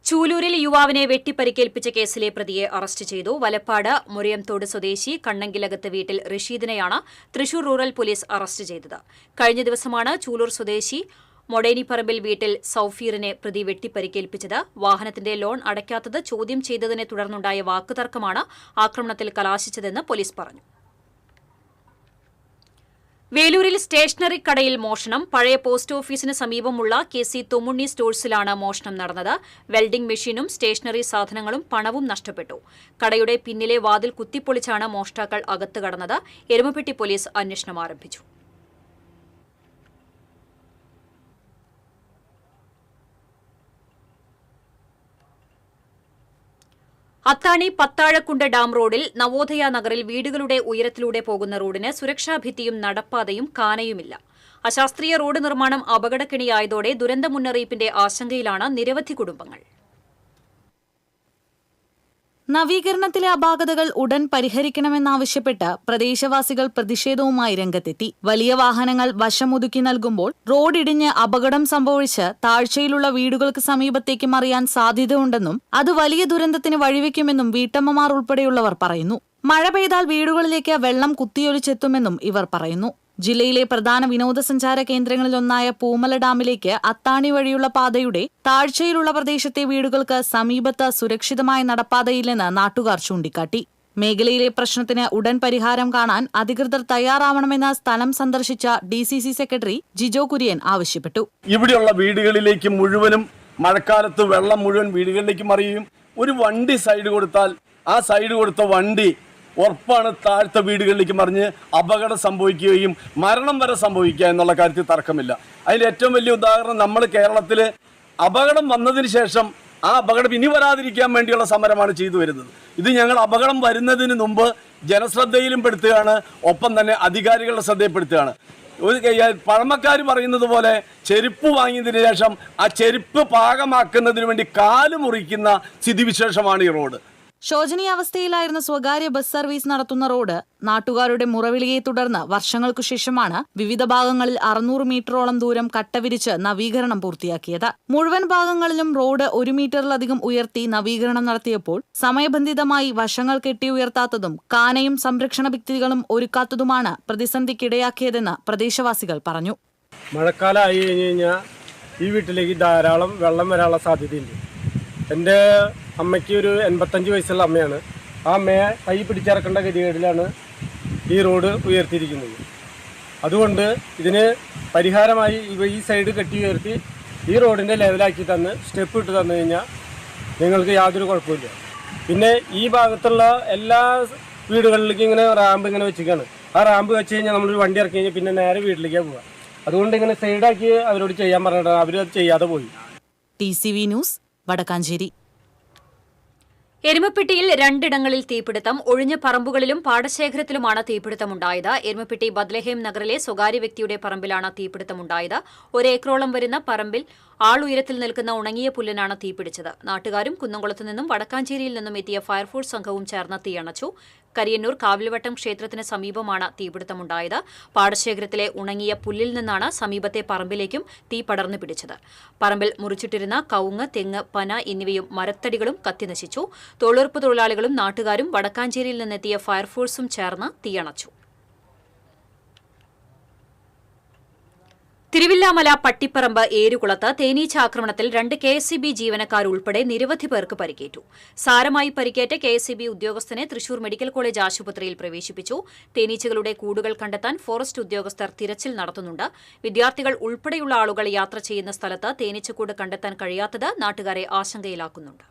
B: ചൂലൂരിൽ യുവാവിനെ വെട്ടിപ്പരിക്കേൽപ്പിച്ച കേസിലെ പ്രതിയെ അറസ്റ്റ് ചെയ്തു. വലപ്പാട് മുറിയംതോട് സ്വദേശി കണ്ണങ്കിലകത്ത് വീട്ടിൽ റഷീദിനെയാണ് തൃശൂർ റൂറൽ പോലീസ് അറസ്റ്റ് ചെയ്തത്. കഴിഞ്ഞ ദിവസമാണ് ചൂലൂർ സ്വദേശി മൊടേനിപ്പറമ്പിൽ വീട്ടിൽ സൌഫീറിനെ പ്രതി വെട്ടിപ്പരിക്കേൽപ്പിച്ചത്. വാഹനത്തിന്റെ ലോൺ അടയ്ക്കാത്തത് ചോദ്യം ചെയ്തതിനെ തുടർന്നുണ്ടായ വാക്കുതർക്കമാണ് ആക്രമണത്തിൽ കലാശിച്ചതെന്ന് പോലീസ് പറഞ്ഞു. വേലൂരിൽ സ്റ്റേഷനറി കടയിൽ മോഷണം. പഴയ പോസ്റ്റ് ഓഫീസിന് സമീപമുള്ള KC തൊമ്മുണ്ണി സ്റ്റോഴ്സിലാണ് മോഷണം നടന്നത്. വെൽഡിംഗ് മെഷീനും സ്റ്റേഷനറി സാധനങ്ങളും പണവും നഷ്ടപ്പെട്ടു. കടയുടെ പിന്നിലെ വാതിൽ കുത്തിപ്പൊളിച്ചാണ് മോഷ്ടാക്കൾ അകത്ത് കടന്നത്. എരുമപ്പെട്ടി പോലീസ് അന്വേഷണം ആരംഭിച്ചു. അത്താണി പത്താഴക്കുണ്ട് ഡാം റോഡിൽ നവോദയ നഗറിൽ വീടുകളുടെ ഉയരത്തിലൂടെ പോകുന്ന റോഡിന് സുരക്ഷാഭിത്തിയും നടപ്പാതയും കാനയുമില്ല. അശാസ്ത്രീയ റോഡ് നിർമ്മാണം അപകടക്കെണിയായതോടെ ദുരന്ത മുന്നറിയിപ്പിന്റെ ആശങ്കയിലാണ് നിരവധി കുടുംബങ്ങൾ.
E: നവീകരണത്തിലെ അപാകതകൾ ഉടൻ പരിഹരിക്കണമെന്നാവശ്യപ്പെട്ട് പ്രദേശവാസികൾ പ്രതിഷേധവുമായി രംഗത്തെത്തി. വലിയ വാഹനങ്ങൾ വശമൊതുക്കി നൽകുമ്പോൾ റോഡിടിഞ്ഞ് അപകടം സംഭവിച്ച് താഴ്ചയിലുള്ള വീടുകൾക്ക് സമീപത്തേക്ക് മറിയാൻ സാധ്യതയുണ്ടെന്നും അത് വലിയ ദുരന്തത്തിന് വഴിവെക്കുമെന്നും വീട്ടമ്മമാർ ഉൾപ്പെടെയുള്ളവർ പറയുന്നു. മഴ പെയ്താൽ വീടുകളിലേക്ക് വെള്ളം കുത്തിയൊലിച്ചെത്തുമെന്നും ഇവർ പറയുന്നു. ജില്ലയിലെ പ്രധാന വിനോദസഞ്ചാര കേന്ദ്രങ്ങളിലൊന്നായ പൂമല ഡാമിലേക്ക് അത്താണി വഴിയുള്ള പാതയുടെ താഴ്ചയിലുള്ള പ്രദേശത്തെ വീടുകൾക്ക് സമീപത്ത് സുരക്ഷിതമായ നടപ്പാതയില്ലെന്ന് നാട്ടുകാർ ചൂണ്ടിക്കാട്ടി. മേഖലയിലെ പ്രശ്നത്തിന് ഉടൻ പരിഹാരം കാണാൻ അധികൃതർ തയ്യാറാവണമെന്ന് സ്ഥലം സന്ദർശിച്ച DCC സെക്രട്ടറി ജിജോ കുര്യൻ ആവശ്യപ്പെട്ടു.
M: ഇവിടെയുള്ള വീടുകളിലേക്ക് മുഴുവനും മഴക്കാലത്ത് വെള്ളം മുഴുവൻ വീടുകളിലേക്ക് മറിയും. ഒരു വണ്ടി സൈഡ് കൊടുത്താൽ ആ സൈഡ് കൊടുത്ത വണ്ടി ഉറപ്പാണ് താഴത്തെ വീടുകളിലേക്ക് മറിഞ്ഞ് അപകടം സംഭവിക്കുകയും മരണം വരെ സംഭവിക്കുക എന്നുള്ള കാര്യത്തിൽ തർക്കമില്ല. അതിൽ ഏറ്റവും വലിയ ഉദാഹരണം നമ്മൾ കേരളത്തിൽ അപകടം വന്നതിന് ശേഷം ആ അപകടം ഇനി വരാതിരിക്കാൻ വേണ്ടിയുള്ള സമരമാണ് ചെയ്തു വരുന്നത്. ഇത് ഞങ്ങൾ അപകടം വരുന്നതിന് മുമ്പ് ജനശ്രദ്ധയിലും പെടുത്തുകയാണ്, ഒപ്പം തന്നെ അധികാരികളുടെ ശ്രദ്ധയിൽപ്പെടുത്തുകയാണ്. പഴമക്കാർ പറയുന്നത് പോലെ ചെരുപ്പ് വാങ്ങിയതിന് ശേഷം ആ ചെരുപ്പ് പാകമാക്കുന്നതിന് വേണ്ടി കാല് മുറിക്കുന്ന സ്ഥിതിവിശേഷമാണ് ഈ റോഡ്.
E: ശോചനീയാവസ്ഥയിലായിരുന്ന സ്വകാര്യ ബസ് സർവീസ് നടത്തുന്ന റോഡ് നാട്ടുകാരുടെ മുറവിളിയെ തുടർന്ന് വർഷങ്ങൾക്കു ശേഷമാണ് വിവിധ ഭാഗങ്ങളിൽ 600 മീറ്ററോളം ദൂരം കട്ടവിരിച്ച് നവീകരണം പൂർത്തിയാക്കിയത്. മുഴുവൻ ഭാഗങ്ങളിലും റോഡ് 1 മീറ്ററിലധികം ഉയർത്തി നവീകരണം നടത്തിയപ്പോൾ സമയബന്ധിതമായി വശങ്ങൾ കെട്ടിയുയർത്താത്തതും കാനയും സംരക്ഷണ ഭിത്തികളും ഒരുക്കാത്തതുമാണ് പ്രതിസന്ധിക്കിടയാക്കിയതെന്ന് പ്രദേശവാസികൾ പറഞ്ഞു.
N: മഴക്കാലമായി കഴിഞ്ഞാൽ ഈ വീട്ടിലേക്ക് ധാരാളം വെള്ളം വരാനുള്ള സാധ്യതയുണ്ട്. എൻ്റെ അമ്മയ്ക്ക് ഒരു 85 വയസ്സുള്ള അമ്മയാണ്. ആ അമ്മയെ കൈ പിടിച്ചിറക്കേണ്ട ഗതികേടിലാണ് ഈ റോഡ് ഉയർത്തിയിരിക്കുന്നത്. അതുകൊണ്ട് ഇതിന് പരിഹാരമായി ഈ സൈഡ് കെട്ടി ഉയർത്തി ഈ റോഡിൻ്റെ ലെവലാക്കി തന്ന് സ്റ്റെപ്പ് ഇട്ട് തന്നു കഴിഞ്ഞാൽ നിങ്ങൾക്ക് യാതൊരു കുഴപ്പമില്ല. പിന്നെ ഈ ഭാഗത്തുള്ള എല്ലാ വീടുകളിലേക്കും ഇങ്ങനെ റാമ്പ് ഇങ്ങനെ വെച്ചിരിക്കുകയാണ്. ആ റാമ്പ് വെച്ച് കഴിഞ്ഞാൽ നമ്മളൊരു വണ്ടി ഇറക്കി കഴിഞ്ഞാൽ പിന്നെ നേരെ വീട്ടിലേക്കാണ് പോവുക. അതുകൊണ്ട് ഇങ്ങനെ സൈഡാക്കി അവരോട് ചെയ്യാൻ പറഞ്ഞിട്ട് അവരത് ചെയ്യാതെ പോയി.
E: TCV news, Vadakkanchery.
B: എരുമപ്പെട്ടിയിൽ 2 ഇടങ്ങളിൽ തീപിടുത്തം. ഒഴിഞ്ഞ പറമ്പുകളിലും പാടശേഖരത്തിലുമാണ് തീപിടുത്തമുണ്ടായത്. എരുമപ്പെട്ടി ബദ്ലഹേം നഗറിലെ സ്വകാര്യ വ്യക്തിയുടെ പറമ്പിലാണ് തീപിടുത്തമുണ്ടായത്. 1 ഏക്കറോളം വരുന്ന പറമ്പിൽ ആളുയരത്തിൽ നിൽക്കുന്ന ഉണങ്ങിയ പുല്ലിനാണ് തീപിടിച്ചത്. നാട്ടുകാരും കുന്നംകുളത്തു നിന്നും വടക്കാഞ്ചേരിയിൽ നിന്നും എത്തിയ ഫയർഫോഴ്സ് സംഘവും ചേർന്ന് തീയണച്ചു. കരിയന്നൂർ കാവിലുവട്ടം ക്ഷേത്രത്തിന് സമീപമാണ് തീപിടുത്തമുണ്ടായത്. പാടശേഖരത്തിലെ ഉണങ്ങിയ പുല്ലിൽ നിന്നാണ് സമീപത്തെ പറമ്പിലേക്കും തീ പടർന്നു പിടിച്ചത്. പറമ്പിൽ മുറിച്ചിട്ടിരുന്ന കവുങ്ങ്, തെങ്ങ്, പന എന്നിവയും മരത്തടികളും കത്തിനശിച്ചു. തൊഴിലുറപ്പ് തൊഴിലാളികളും നാട്ടുകാരും വടക്കാഞ്ചേരിയിൽ നിന്നെത്തിയ ഫയർഫോഴ്സും ചേർന്ന് തീയണച്ചു. തിരുവില്ലാമല പട്ടിപ്പറമ്പ് ഏരുകുളത്ത് തേനീച്ച ആക്രമണത്തിൽ 2 KSEB ജീവനക്കാരുൾപ്പെടെ നിരവധി പേർക്ക് പരിക്കേറ്റു. സാരമായി പരിക്കേറ്റ KSEB ഉദ്യോഗസ്ഥനെ തൃശൂർ മെഡിക്കൽ കോളേജ് ആശുപത്രിയിൽ പ്രവേശിപ്പിച്ചു. തേനീച്ചകളുടെ കൂടുകൾ കണ്ടെത്താൻ ഫോറസ്റ്റ് ഉദ്യോഗസ്ഥർ തിരച്ചിൽ നടത്തുന്നുണ്ട്. വിദ്യാർത്ഥികൾ ഉൾപ്പെടെയുള്ള ആളുകൾ യാത്ര ചെയ്യുന്ന സ്ഥലത്ത് തേനീച്ചക്കൂട് കണ്ടെത്താൻ കഴിയാത്തത് നാട്ടുകാരെ ആശങ്കയിലാക്കുന്നുണ്ട്.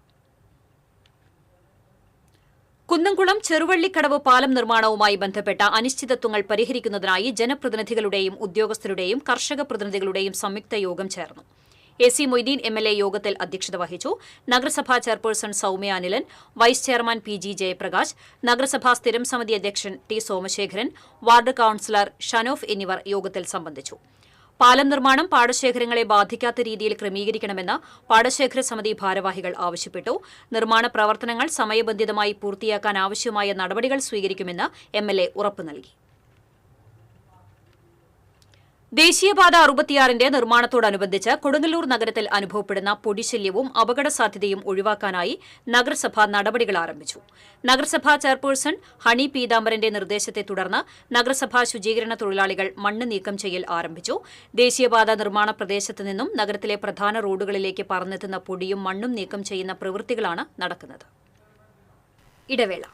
B: കുന്നംകുളം ചെറുവള്ളിക്കടവ് പാലം നിർമ്മാണവുമായി ബന്ധപ്പെട്ട അനിശ്ചിതത്വങ്ങൾ പരിഹരിക്കുന്നതിനായി ജനപ്രതിനിധികളുടെയും ഉദ്യോഗസ്ഥരുടെയും കർഷക പ്രതിനിധികളുടെയും സംയുക്ത യോഗം ചേർന്നു. AC മൊയ്തീൻ MLA യോഗത്തിൽ അധ്യക്ഷത വഹിച്ചു. നഗരസഭാ chairperson Soumya Anilan, vice chairman PG Jayaprakash, നഗരസഭാ സ്ഥിരം സമിതി അധ്യക്ഷൻ T Somasekharan, ward councillor Shanof എന്നിവർ യോഗത്തിൽ സംബന്ധിച്ചു. പാലം നിർമ്മാണം പാടശേഖരങ്ങളെ ബാധിക്കാത്ത രീതിയിൽ ക്രമീകരിക്കണമെന്ന് പാടശേഖര സമിതി ഭാരവാഹികൾ ആവശ്യപ്പെട്ടു. നിർമ്മാണ പ്രവർത്തനങ്ങൾ സമയബന്ധിതമായി പൂർത്തിയാക്കാൻ ആവശ്യമായ നടപടികൾ സ്വീകരിക്കുമെന്ന് MLA ഉറപ്പു നൽകി. ദേശീയപാത 66ന്റെ നിർമ്മാണത്തോടനുബന്ധിച്ച് കൊടുങ്ങല്ലൂർ നഗരത്തിൽ അനുഭവപ്പെടുന്ന പൊടിശല്യവും അപകട സാധ്യതയും ഒഴിവാക്കാനായി നഗരസഭ നടപടികൾ ആരംഭിച്ചു. നഗരസഭാ ചെയർപേഴ്സൺ ഹണി പീതാംബരന്റെ നിർദ്ദേശത്തെ തുടർന്ന് നഗരസഭാ ശുചീകരണ തൊഴിലാളികൾ മണ്ണ് നീക്കം ചെയ്യൽ ആരംഭിച്ചു. ദേശീയപാത നിർമ്മാണ പ്രദേശത്ത് നിന്നും നഗരത്തിലെ പ്രധാന റോഡുകളിലേക്ക് പറന്നെത്തുന്ന പൊടിയും മണ്ണും നീക്കം ചെയ്യുന്ന പ്രവൃത്തികളാണ് നടക്കുന്നത്. ഇടവേള.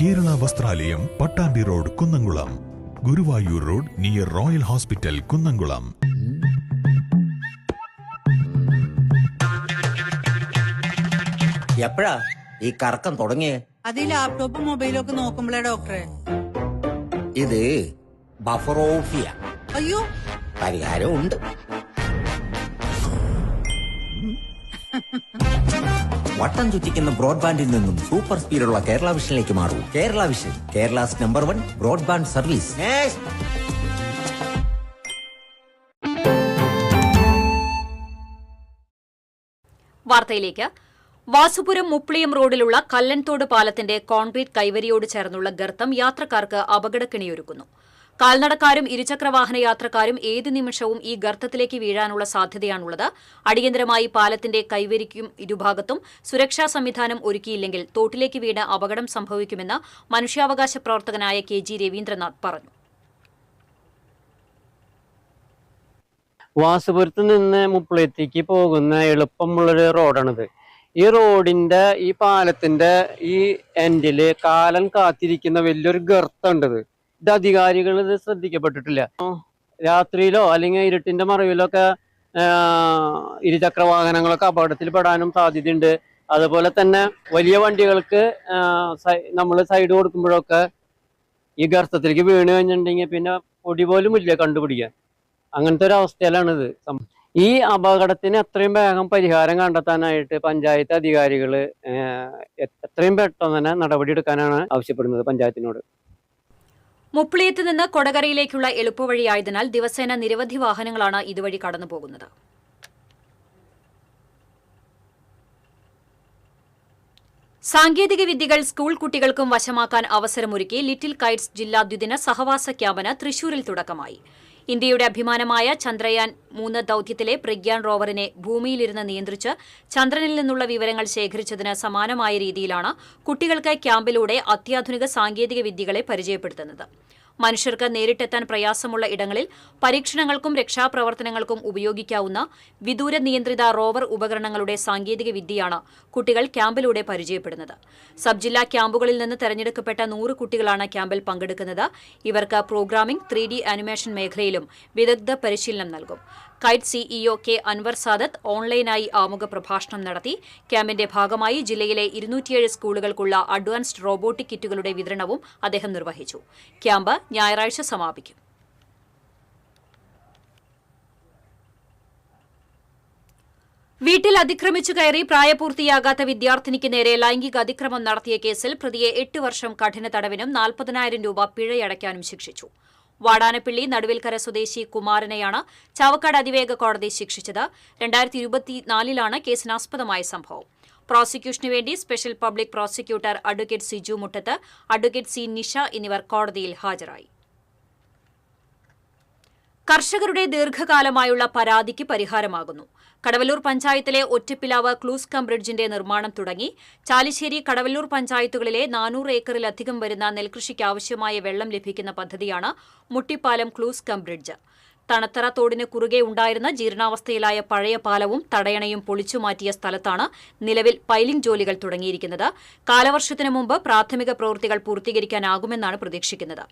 K: Kerala Vasthralayam, Pattambi road, Kunnamkulam. Guruvayur road near royal hospital, Kunnamkulam.
O: എപ്പോഴാ ഈ കറക്കം തുടങ്ങിയേ?
P: അത് ലാപ്ടോപ്പും മൊബൈലും ഒക്കെ നോക്കുമ്പോഴേ ഡോക്ടറെ.
O: ഇത് ബഫറോഫിയ.
P: അയ്യോ,
O: പരിഹാരം ഉണ്ട്. വട്ടം ചുറ്റിക്കുന്ന ബ്രോഡ്ബാൻഡിൽ നിന്നും സൂപ്പർ സ്പീഡുള്ള കേരള വിഷനിലേക്ക് മാറൂ. Kerala vision, Kerala's #1 broadband service.
B: വാർത്തയിലേക്ക്. വാസുപുരം മുപ്ലിയം റോഡിലുള്ള കല്ലൻതോട് പാലത്തിന്റെ കോൺക്രീറ്റ് കൈവരിയോട് ചേർന്നുള്ള ഗർത്തം യാത്രക്കാർക്ക് അപകടക്കെണിയൊരുക്കുന്നു. കാൽനടക്കാരും ഇരുചക്രവാഹന യാത്രക്കാരും ഏതു നിമിഷവും ഈ ഗർത്തത്തിലേക്ക് വീഴാനുള്ള സാധ്യതയാണുള്ളത്. അടിയന്തരമായി പാലത്തിന്റെ കൈവരിക്കും ഇരുഭാഗത്തും സുരക്ഷാ സംവിധാനം ഒരുക്കിയില്ലെങ്കിൽ തോട്ടിലേക്ക് വീണ് അപകടം സംഭവിക്കുമെന്ന് മനുഷ്യാവകാശ പ്രവർത്തകനായ KG രവീന്ദ്രനാഥ് പറഞ്ഞു.
Q: വാസുപുരത്ത് നിന്ന് മുപ്ലിയത്തേക്ക് പോകുന്ന എളുപ്പമുള്ളൊരു റോഡാണിത്. ഈ റോഡിന്റെ ഈ പാലത്തിന്റെ ഈ എൻഡില് കാലം കാത്തിരിക്കുന്ന വലിയൊരു ഗർത്തമുണ്ടത്. ഇത് അധികാരികൾ ഇത് ശ്രദ്ധിക്കപ്പെട്ടിട്ടില്ല. രാത്രിയിലോ അല്ലെങ്കിൽ ഇരുട്ടിന്റെ മറവിലോ ഒക്കെ ഇരുചക്ര വാഹനങ്ങളൊക്കെ അപകടത്തിൽ പെടാനും സാധ്യതയുണ്ട്. അതുപോലെ തന്നെ വലിയ വണ്ടികൾക്ക് നമ്മൾ സൈഡ് കൊടുക്കുമ്പോഴൊക്കെ ഈ ഗർത്തത്തിലേക്ക് വീണ് കഴിഞ്ഞിട്ടുണ്ടെങ്കിൽ പിന്നെ പൊടി പോലും ഇല്ല കണ്ടുപിടിക്കാൻ. അങ്ങനത്തെ ഒരു അവസ്ഥയിലാണിത്. ഈ അപകടത്തിന് എത്രയും വേഗം പരിഹാരം കണ്ടെത്താനായിട്ട് പഞ്ചായത്ത് അധികാരികൾ എത്രയും പെട്ടെന്ന് തന്നെ നടപടിയെടുക്കാനാണ് ആവശ്യപ്പെടുന്നത് പഞ്ചായത്തിനോട്.
B: മുപ്ലിയത്ത് നിന്ന് കൊടകരയിലേക്കുള്ള എളുപ്പവഴിയായതിനാൽ ദിവസേന നിരവധി വാഹനങ്ങളാണ് ഇതുവഴി കടന്നുപോകുന്നത്. സാങ്കേതിക വിദ്യകൾ സ്കൂൾ കുട്ടികൾക്കും വശമാക്കാൻ അവസരമൊരുക്കി ലിറ്റിൽ കൈറ്റ്സ് ജില്ലാ ദ്വിദിന സഹവാസ ക്യാമ്പിന് തൃശൂരിൽ തുടക്കമായി. ഇന്ത്യയുടെ അഭിമാനമായ ചന്ദ്രയാൻ 3 ദൌത്യത്തിലെ പ്രഗ്യാൻ റോവറിനെ ഭൂമിയിലിരുന്ന് നിയന്ത്രിച്ച് ചന്ദ്രനിൽ നിന്നുള്ള വിവരങ്ങൾ ശേഖരിച്ചതിന് സമാനമായ രീതിയിലാണ് കുട്ടികൾക്ക് ക്യാമ്പിലൂടെ അത്യാധുനിക സാങ്കേതിക വിദ്യകളെ പരിചയപ്പെടുത്തുന്നത്. മനുഷ്യർക്ക് നേരിട്ടെത്താൻ പ്രയാസമുള്ള ഇടങ്ങളിൽ പരീക്ഷണങ്ങൾക്കും രക്ഷാപ്രവർത്തനങ്ങൾക്കും ഉപയോഗിക്കാവുന്ന വിദൂര നിയന്ത്രിത റോവർ ഉപകരണങ്ങളുടെ സാങ്കേതിക വിദ്യയാണ് കുട്ടികൾ ക്യാമ്പിലൂടെ പരിചയപ്പെടുന്നത്. സബ് ജില്ലാ ക്യാമ്പുകളിൽ നിന്ന് തെരഞ്ഞെടുക്കപ്പെട്ട 100 കുട്ടികളാണ് ക്യാമ്പിൽ പങ്കെടുക്കുന്നത്. ഇവർക്ക് പ്രോഗ്രാമിംഗ്, 3D ആനിമേഷൻ മേഖലയിലും വിദഗ്ധ പരിശീലനം നൽകും. KITE CEO K Anwar Sadath ഓൺലൈനായി ആമുഖ പ്രഭാഷണം നടത്തി. ക്യാമ്പിന്റെ ഭാഗമായി ജില്ലയിലെ 207 സ്കൂളുകൾക്കുള്ള അഡ്വാൻസ്ഡ് റോബോട്ടിക് കിറ്റുകളുടെ വിതരണവും അദ്ദേഹം നിർവഹിച്ചു. ക്യാമ്പ് ഞായറാഴ്ച സമാപിക്കും. വീട്ടിൽ അതിക്രമിച്ചു കയറി പ്രായപൂർത്തിയാകാത്ത വിദ്യാർത്ഥിനിക്ക് നേരെ ലൈംഗിക അതിക്രമം നടത്തിയ കേസിൽ പ്രതിയെ 8 വർഷം കഠിന തടവിനും 40,000 രൂപ പിഴയടയ്ക്കാനും ശിക്ഷിച്ചു. വാടാനപ്പള്ളി നടുവിൽക്കര സ്വദേശി കുമാരനെയാണ് ചാവക്കാട് അതിവേഗ കോടതി ശിക്ഷിച്ചത്. 2024 കേസിനാസ്പദമായ സംഭവം. പ്രോസിക്യൂഷനു വേണ്ടി special public prosecutor advocate Siju Muttath, advocate C Nisha എന്നിവർ കോടതിയിൽ ഹാജരായി. കർഷകരുടെ ദീർഘകാലമായുള്ള പരാതിക്ക് പരിഹാരമാകുന്നു. കടവല്ലൂർ പഞ്ചായത്തിലെ ഒറ്റപ്പിലാവ് ക്ലൂസ് കം ബ്രിഡ്ജിന്റെ നിർമ്മാണം തുടങ്ങി. ചാലിശ്ശേരി, കടവല്ലൂർ പഞ്ചായത്തുകളിലെ 400 ഏക്കറിലധികം വരുന്ന നെൽകൃഷിക്കാവശ്യമായ വെള്ളം ലഭിക്കുന്ന പദ്ധതിയാണ് മുട്ടിപ്പാലം ക്ലൂസ് കം ബ്രിഡ്ജ്. തണത്തറ തോടിന് കുറുകെ ഉണ്ടായിരുന്ന ജീർണാവസ്ഥയിലായ പഴയ പാലവും തടയണയും പൊളിച്ചുമാറ്റിയ സ്ഥലത്താണ് നിലവിൽ പൈലിംഗ് ജോലികൾ തുടങ്ങിയിരിക്കുന്നത്. കാലവർഷത്തിനു മുമ്പ് പ്രാഥമിക പ്രവൃത്തികൾ പൂർത്തീകരിക്കാനാകുമെന്നാണ് പ്രതീക്ഷിക്കുന്നത്.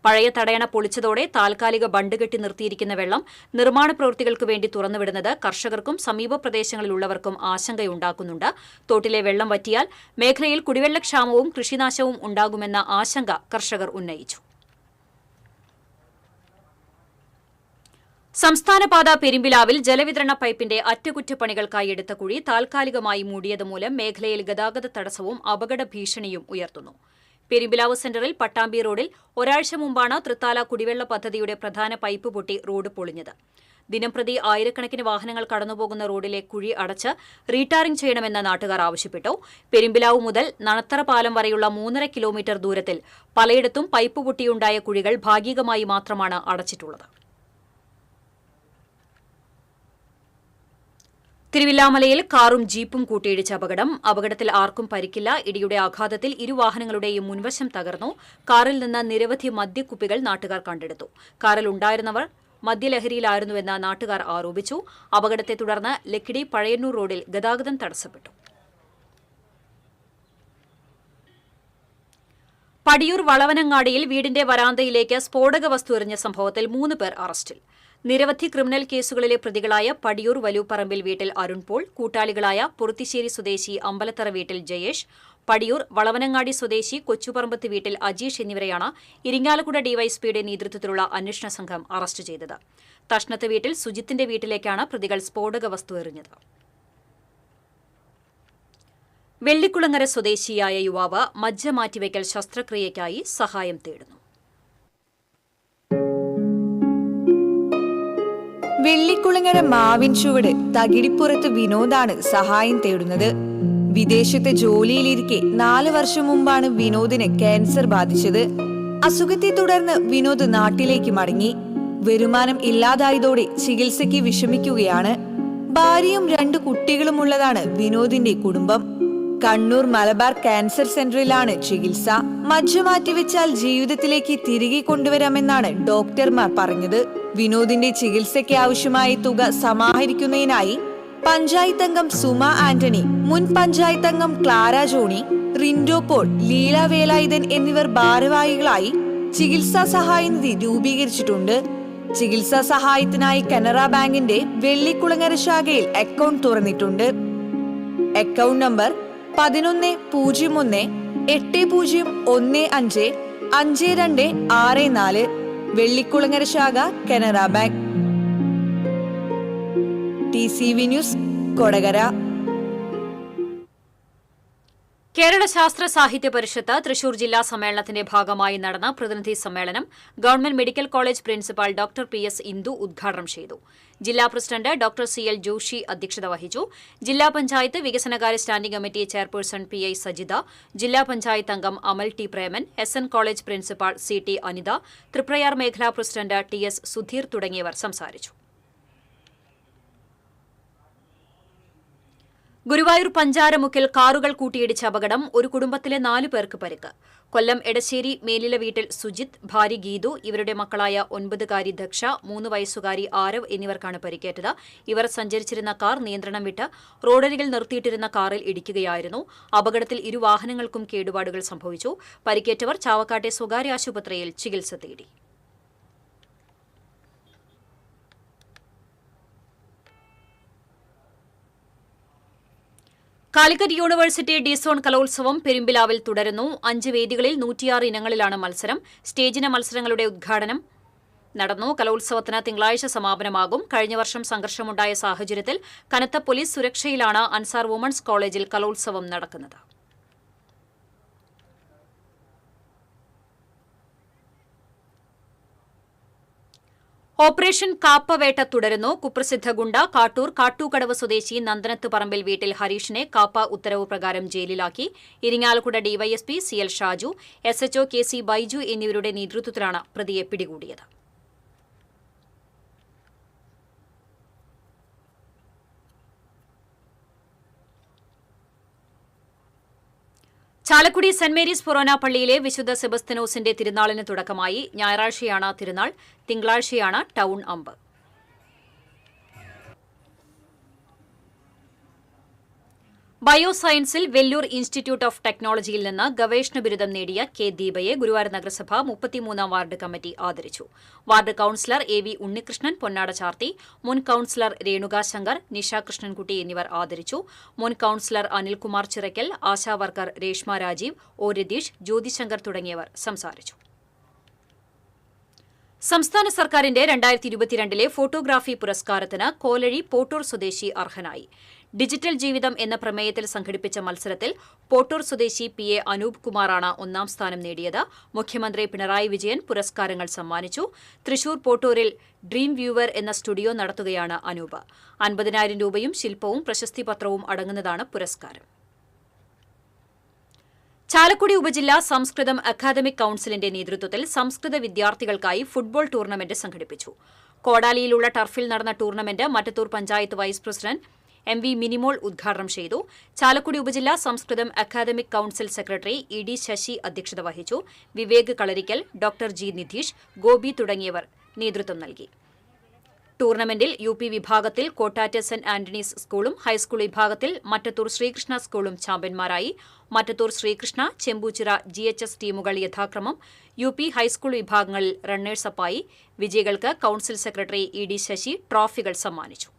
B: പഴയ തടയണ പൊളിച്ചതോടെ താൽക്കാലിക ബണ്ട് കെട്ടി നിർത്തിയിരിക്കുന്ന വെള്ളം നിർമ്മാണ പ്രവൃത്തികൾക്ക് വേണ്ടി തുറന്നുവിടുന്നത് കർഷകർക്കും സമീപ പ്രദേശങ്ങളിലുള്ളവർക്കും ആശങ്കയുണ്ടാക്കുന്നുണ്ട്. തോട്ടിലെ വെള്ളം വറ്റിയാൽ മേഖലയിൽ കുടിവെള്ളക്ഷാമവും കൃഷിനാശവും ഉണ്ടാകുമെന്ന ആശങ്ക കർഷകർ ഉന്നയിച്ചു. സംസ്ഥാനപാത പെരുമ്പിലാവിൽ ജലവിതരണ പൈപ്പിന്റെ അറ്റകുറ്റപ്പണികൾക്കായി എടുത്ത കുഴി താൽക്കാലികമായി മൂടിയതുമൂലം മേഖലയിൽ ഗതാഗത തടസ്സവും അപകട ഭീഷണിയും ഉയർത്തുന്നു. പെരുമ്പിലാവ് സെന്ററിൽ പട്ടാമ്പി റോഡിൽ ഒരാഴ്ച മുമ്പാണ് തൃത്താല കുടിവെള്ള പദ്ധതിയുടെ പ്രധാന പൈപ്പ് പൊട്ടി റോഡ് പൊളിഞ്ഞത്. ദിനംപ്രതി ആയിരക്കണക്കിന് വാഹനങ്ങൾ കടന്നുപോകുന്ന റോഡിലെ കുഴി അടച്ച് റീടാറിംഗ് ചെയ്യണമെന്ന് നാട്ടുകാർ ആവശ്യപ്പെട്ടു. പെരുമ്പിലാവ് മുതൽ നണത്തറ പാലം വരെയുള്ള 3.5 കിലോമീറ്റർ ദൂരത്തിൽ പലയിടത്തും പൈപ്പ് പൊട്ടിയുണ്ടായ കുഴികൾ ഭാഗികമായി മാത്രമാണ് അടച്ചിട്ടുള്ളത്. തിരുവില്ലാമലയിൽ കാറും ജീപ്പും കൂട്ടിയിടിച്ച അപകടത്തിൽ ആർക്കും പരിക്കില്ല. ഇടിയുടെ ആഘാതത്തിൽ ഇരുവാഹനങ്ങളുടെയും മുൻവശം തകർന്നു. കാറിൽ നിന്ന് നിരവധി മദ്യക്കുപ്പികൾ നാട്ടുകാർ കണ്ടെടുത്തു. കാറിൽ ഉണ്ടായിരുന്നവർ മദ്യലഹരിയിലായിരുന്നുവെന്ന് നാട്ടുകാർ ആരോപിച്ചു. അപകടത്തെ തുടർന്ന് ലക്കിടി പഴയന്നൂർ റോഡിൽ ഗതാഗതം തടസ്സപ്പെട്ടു. പടിയൂർ വളവനങ്ങാടിയിൽ വീടിന്റെ വരാന്തയിലേക്ക് സ്ഫോടക വസ്തു എറിഞ്ഞ സംഭവത്തിൽ 3 പേർ അറസ്റ്റിൽ. നിരവധി ക്രിമിനൽ കേസുകളിലെ പ്രതികളായ പടിയൂർ വലൂപ്പറമ്പിൽ വീട്ടിൽ അരുൺ പോൾ, കൂട്ടാളികളായ പുറത്തിശ്ശേരി സ്വദേശി അമ്പലത്തറ വീട്ടിൽ ജയേഷ്, പടിയൂർ വളവനങ്ങാടി സ്വദേശി കൊച്ചുപറമ്പത്ത് വീട്ടിൽ അജീഷ് എന്നിവരെയാണ് ഇരിങ്ങാലക്കുട ഡിവൈഎസ്പിയുടെ നേതൃത്വത്തിലുള്ള അന്വേഷണ സംഘം അറസ്റ്റ് ചെയ്തത്. തഷ്ണത്ത് വീട്ടിൽ സുജിത്തിന്റെ വീട്ടിലേക്കാണ് പ്രതികൾ സ്ഫോടക വസ്തു എറിഞ്ഞത്. വെള്ളിക്കുളങ്ങര സ്വദേശിയായ യുവാവ് മജ്ജ മാറ്റിവെക്കൽ ശസ്ത്രക്രിയയ്ക്കായി സഹായം തേടുന്നു.
D: വെള്ളിക്കുളങ്ങര മാവിൻ ചുവട് തകിടിപ്പുറത്ത് വിനോദാണ് സഹായം തേടുന്നത്. വിദേശത്തെ ജോലിയിലിരിക്കെ 4 വർഷം മുമ്പാണ് വിനോദിന് ക്യാൻസർ ബാധിച്ചത്. അസുഖത്തെ തുടർന്ന് വിനോദ് നാട്ടിലേക്ക് മടങ്ങി. വരുമാനം ഇല്ലാതായതോടെ ചികിത്സയ്ക്ക് വിഷമിക്കുകയാണ്. ഭാര്യയും 2 കുട്ടികളുമുള്ളതാണ് വിനോദിന്റെ കുടുംബം. കണ്ണൂർ മലബാർ ക്യാൻസർ സെന്ററിലാണ് ചികിത്സ. മജ്ജ മാറ്റിവെച്ചാൽ ജീവിതത്തിലേക്ക് തിരികെ കൊണ്ടുവരാമെന്നാണ് ഡോക്ടർമാർ പറഞ്ഞത്. വിനോദിന്റെ ചികിത്സയ്ക്ക് ആവശ്യമായ തുക സമാഹരിക്കുന്നതിനായി പഞ്ചായത്ത് അംഗം സുമ ആന്റണി, മുൻ പഞ്ചായത്ത് അംഗം ക്ലാര ജോണി, റിൻഡോ പോൾ, ലീല വേലായുധൻ എന്നിവർ ഭാരവാഹികളായി ചികിത്സാ സഹായനിധി രൂപീകരിച്ചിട്ടുണ്ട്. ചികിത്സാ സഹായത്തിനായി കനറ ബാങ്കിന്റെ വെള്ളിക്കുളങ്ങര ശാഖയിൽ അക്കൗണ്ട് തുറന്നിട്ടുണ്ട്. അക്കൗണ്ട് നമ്പർ 11-01-8015-5264, വെള്ളിക്കുളങ്ങര ശാഖ, Canara bank. TCV news, Kodakara.
B: Kerala ശാസ്ത്ര സാഹിത്യ പരിഷത്ത് തൃശൂർ ജില്ലാ സമ്മേളനത്തിന്റെ ഭാഗമായി നടന്ന പ്രതിനിധി സമ്മേളനം government medical college principal doctor PS Indu ഉദ്ഘാടനം ചെയ്തു. ജില്ലാ പ്രസിഡന്റ് ഡോക്ടർ CL ജോഷി അധ്യക്ഷത വഹിച്ചു. ജില്ലാ പഞ്ചായത്ത് വികസനകാര്യ standing committee chairperson PI Sajitha, ജില്ലാ പഞ്ചായത്ത് അംഗം Amal T Preman, SN college principal CT Anitha, Triprayar മേഖലാ പ്രസിഡന്റ് TS സുധീർ തുടങ്ങിയവർ സംസാരിച്ചു. ഗുരുവായൂർ പഞ്ചാരമുക്കിൽ കാറുകൾ കൂട്ടിയിടിച്ച അപകടം, ഒരു കുടുംബത്തിലെ 4 പേർക്ക് പരിക്ക്. കൊല്ലം എടശ്ശേരി മേലില വീട്ടിൽ സുജിത്, ഭാര്യ ഗീതു, ഇവരുടെ മക്കളായ 9-കാരി ദക്ഷ, 3 വയസ്സുകാരി ആരവ് എന്നിവർക്കാണ് പരിക്കേറ്റത്. ഇവർ സഞ്ചരിച്ചിരുന്ന കാർ നിയന്ത്രണം വിട്ട് റോഡരികിൽ നിർത്തിയിട്ടിരുന്ന കാറിൽ ഇടിക്കുകയായിരുന്നു. അപകടത്തിൽ 2 വാഹനങ്ങൾക്കും കേടുപാടുകൾ സംഭവിച്ചു. പരിക്കേറ്റവർ ചാവക്കാട്ടെ സ്വകാര്യ ആശുപത്രിയിൽ ചികിത്സ തേടി. കാലിക്കറ്റ് യൂണിവേഴ്സിറ്റി ഡിസോൺ കലോത്സവം പെരുമ്പിലാവിൽ തുടരുന്നു. 5 വേദികളിൽ 106 ഇനങ്ങളിലാണ് മത്സരം. സ്റ്റേജിന മത്സരങ്ങളുടെ ഉദ്ഘാടനം നടന്നു. കലോത്സവത്തിന് തിങ്കളാഴ്ച സമാപനമാകും. കഴിഞ്ഞ വർഷം സംഘർഷമുണ്ടായ സാഹചര്യത്തിൽ കനത്ത പോലീസ് സുരക്ഷയിലാണ് അൻസാർ വുമൺസ് കോളേജിൽ കലോത്സവം നടക്കുന്നത്. ഓപ്പറേഷൻ കാപ്പവേട്ട തുടരുന്നു. കുപ്രസിദ്ധ ഗുണ്ട കാട്ടൂർ കാട്ടൂക്കടവ് സ്വദേശി നന്ദനത്ത് പറമ്പിൽ വീട്ടിൽ ഹരീഷിനെ കാപ്പ ഉത്തരവ് പ്രകാരം ജയിലിലാക്കി. Irinjalakuda DYSP CL Shaju, SHO KC Baiju എന്നിവരുടെ നേതൃത്വത്തിലാണ് പ്രതിയെ പിടികൂടിയത്. ചാലക്കുടി സെന്റ് മേരീസ് ഫൊറോന പള്ളിയിലെ വിശുദ്ധ സെബസ്തനോസിന്റെ തിരുനാളിന് തുടക്കമായി. ഞായറാഴ്ചയാണ് തിരുനാൾ, തിങ്കളാഴ്ചയാണ് ടൗൺ അമ്പ്. ബയോസയൻസിൽ വെല്ലൂർ ഇൻസ്റ്റിറ്റ്യൂട്ട് ഓഫ് ടെക്നോളജിയിൽ നിന്ന് ഗവേഷണ ബിരുദം നേടിയ K ദീപയെ ഗുരുവായൂർ നഗരസഭ 33-ാം വാർഡ് കമ്മിറ്റി ആദരിച്ചു. വാർഡ് കൌൺസിലർ AV ഉണ്ണികൃഷ്ണൻ പൊന്നാട ചാർത്തി, മുൻ കൌൺസിലർ രേണുക ശങ്കർ, നിഷ കൃഷ്ണൻകുട്ടി എന്നിവർ ആദരിച്ചു. മുൻ councillor Anilkumar Chirakkal, ASHA worker Reshma Rajeev, O Ratheesh, Jyothishankar തുടങ്ങിയവർ സംസാരിച്ചു. സംസ്ഥാന സർക്കാരിന്റെ 2022 ഫോട്ടോഗ്രാഫി പുരസ്കാരത്തിന് കോലഴി പോട്ടൂർ സ്വദേശി അർഹനായി. ഡിജിറ്റൽ ജീവിതം എന്ന പ്രമേയത്തിൽ സംഘടിപ്പിച്ച മത്സരത്തിൽ പോട്ടൂർ സ്വദേശി PA അനൂപ് കുമാറാണ് 1ാം സ്ഥാനം നേടിയത്. മുഖ്യമന്ത്രി പിണറായി വിജയൻ പുരസ്കാരങ്ങൾ സമ്മാനിച്ചു. തൃശൂർ പോട്ടൂരിൽ ഡ്രീം വ്യൂവർ എന്ന സ്റ്റുഡിയോ നടത്തുകയാണ് അനൂപ്. 50,000 രൂപയും ശില്പവും പ്രശസ്തിപത്രവും അടങ്ങുന്നതാണ് പുരസ്കാരം. ചാലക്കുടി ഉപജില്ലാ സംസ്കൃതം അക്കാദമിക് കൌൺസിലിന്റെ നേതൃത്വത്തിൽ സംസ്കൃത വിദ്യാർത്ഥികൾക്കായി ഫുട്ബോൾ ടൂർണമെന്റ് സംഘടിപ്പിച്ചു. കോടാലിയിലുള്ള ടർഫിൽ നടന്ന tournament Mattathur panchayat vice president MV Minimol ഉദ്ഘാടനം ചെയ്തു. ചാലക്കുടി ഉപജില്ലാ Sanskrit academic council secretary ED Sasi അധ്യക്ഷത വഹിച്ചു. വിവേക് കളരിക്കൽ, ഡോക്ടർ G നിധീഷ്, ഗോപി തുടങ്ങിയവർ നേതൃത്വം നൽകി. ടൂർണമെന്റിൽ UP വിഭാഗത്തിൽ കോട്ടാറ്റ് സെന്റ് ആന്റണീസ് സ്കൂളും ഹൈസ്കൂൾ വിഭാഗത്തിൽ മറ്റത്തൂർ ശ്രീകൃഷ്ണ സ്കൂളും ചാമ്പ്യന്മാരായി. മറ്റത്തൂർ ശ്രീകൃഷ്ണ, ചെമ്പൂച്ചിറ GHS ടീമുകൾ യഥാക്രമം UP ഹൈസ്കൂൾ വിഭാഗങ്ങളിൽ റണ്ണേഴ്സപ്പായി. വിജയികൾക്ക് കൌൺസിൽ സെക്രട്ടറി ED ശശി ട്രോഫികൾ സമ്മാനിച്ചു.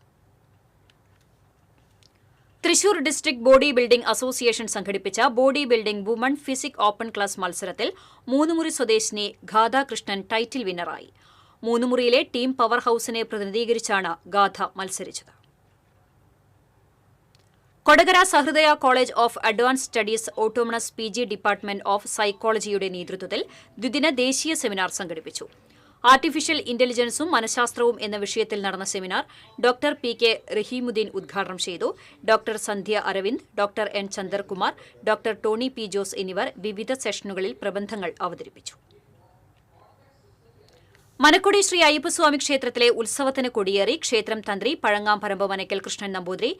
B: Thrissur district body building association സംഘടിപ്പിച്ച body building woman physique open class മത്സരത്തിൽ മൂന്നുമുറി സ്വദേശിനി ഗാഥ കൃഷ്ണൻ ടൈറ്റിൽ വിന്നറായി. മൂന്നുമുറിയിലെ ടീം പവർ ഹൌസിനെ പ്രതിനിധീകരിച്ചാണ് ഗാഥ മത്സരിച്ചത്. Kodakara Sahrudaya college of advance studies autonomous PG department of സൈക്കോളജിയുടെ നേതൃത്വത്തിൽ ദ്വിദിന ദേശീയ സെമിനാർ സംഘടിപ്പിച്ചു. ആർട്ടിഫിഷ്യൽ ഇന്റലിജൻസും മനഃശാസ്ത്രവും എന്ന വിഷയത്തിൽ നടന്ന സെമിനാർ ഡോക്ടർ PK റഹീമുദ്ദീൻ ഉദ്ഘാടനം ചെയ്തു. Doctor Sandhya Aravind, doctor N Chandarkumar, doctor Tony P Jose എന്നിവർ വിവിധ സെഷനുകളിൽ പ്രബന്ധങ്ങൾ അവതരിപ്പിച്ചു. മനക്കൊടി ശ്രീ അയ്യപ്പസ്വാമി ക്ഷേത്രത്തിലെ ഉത്സവത്തിന് കൊടിയേറി. ക്ഷേത്രം തന്ത്രി പഴങ്ങാംപറമ്പ് മനക്കൽ കൃഷ്ണൻ നമ്പൂതിരി,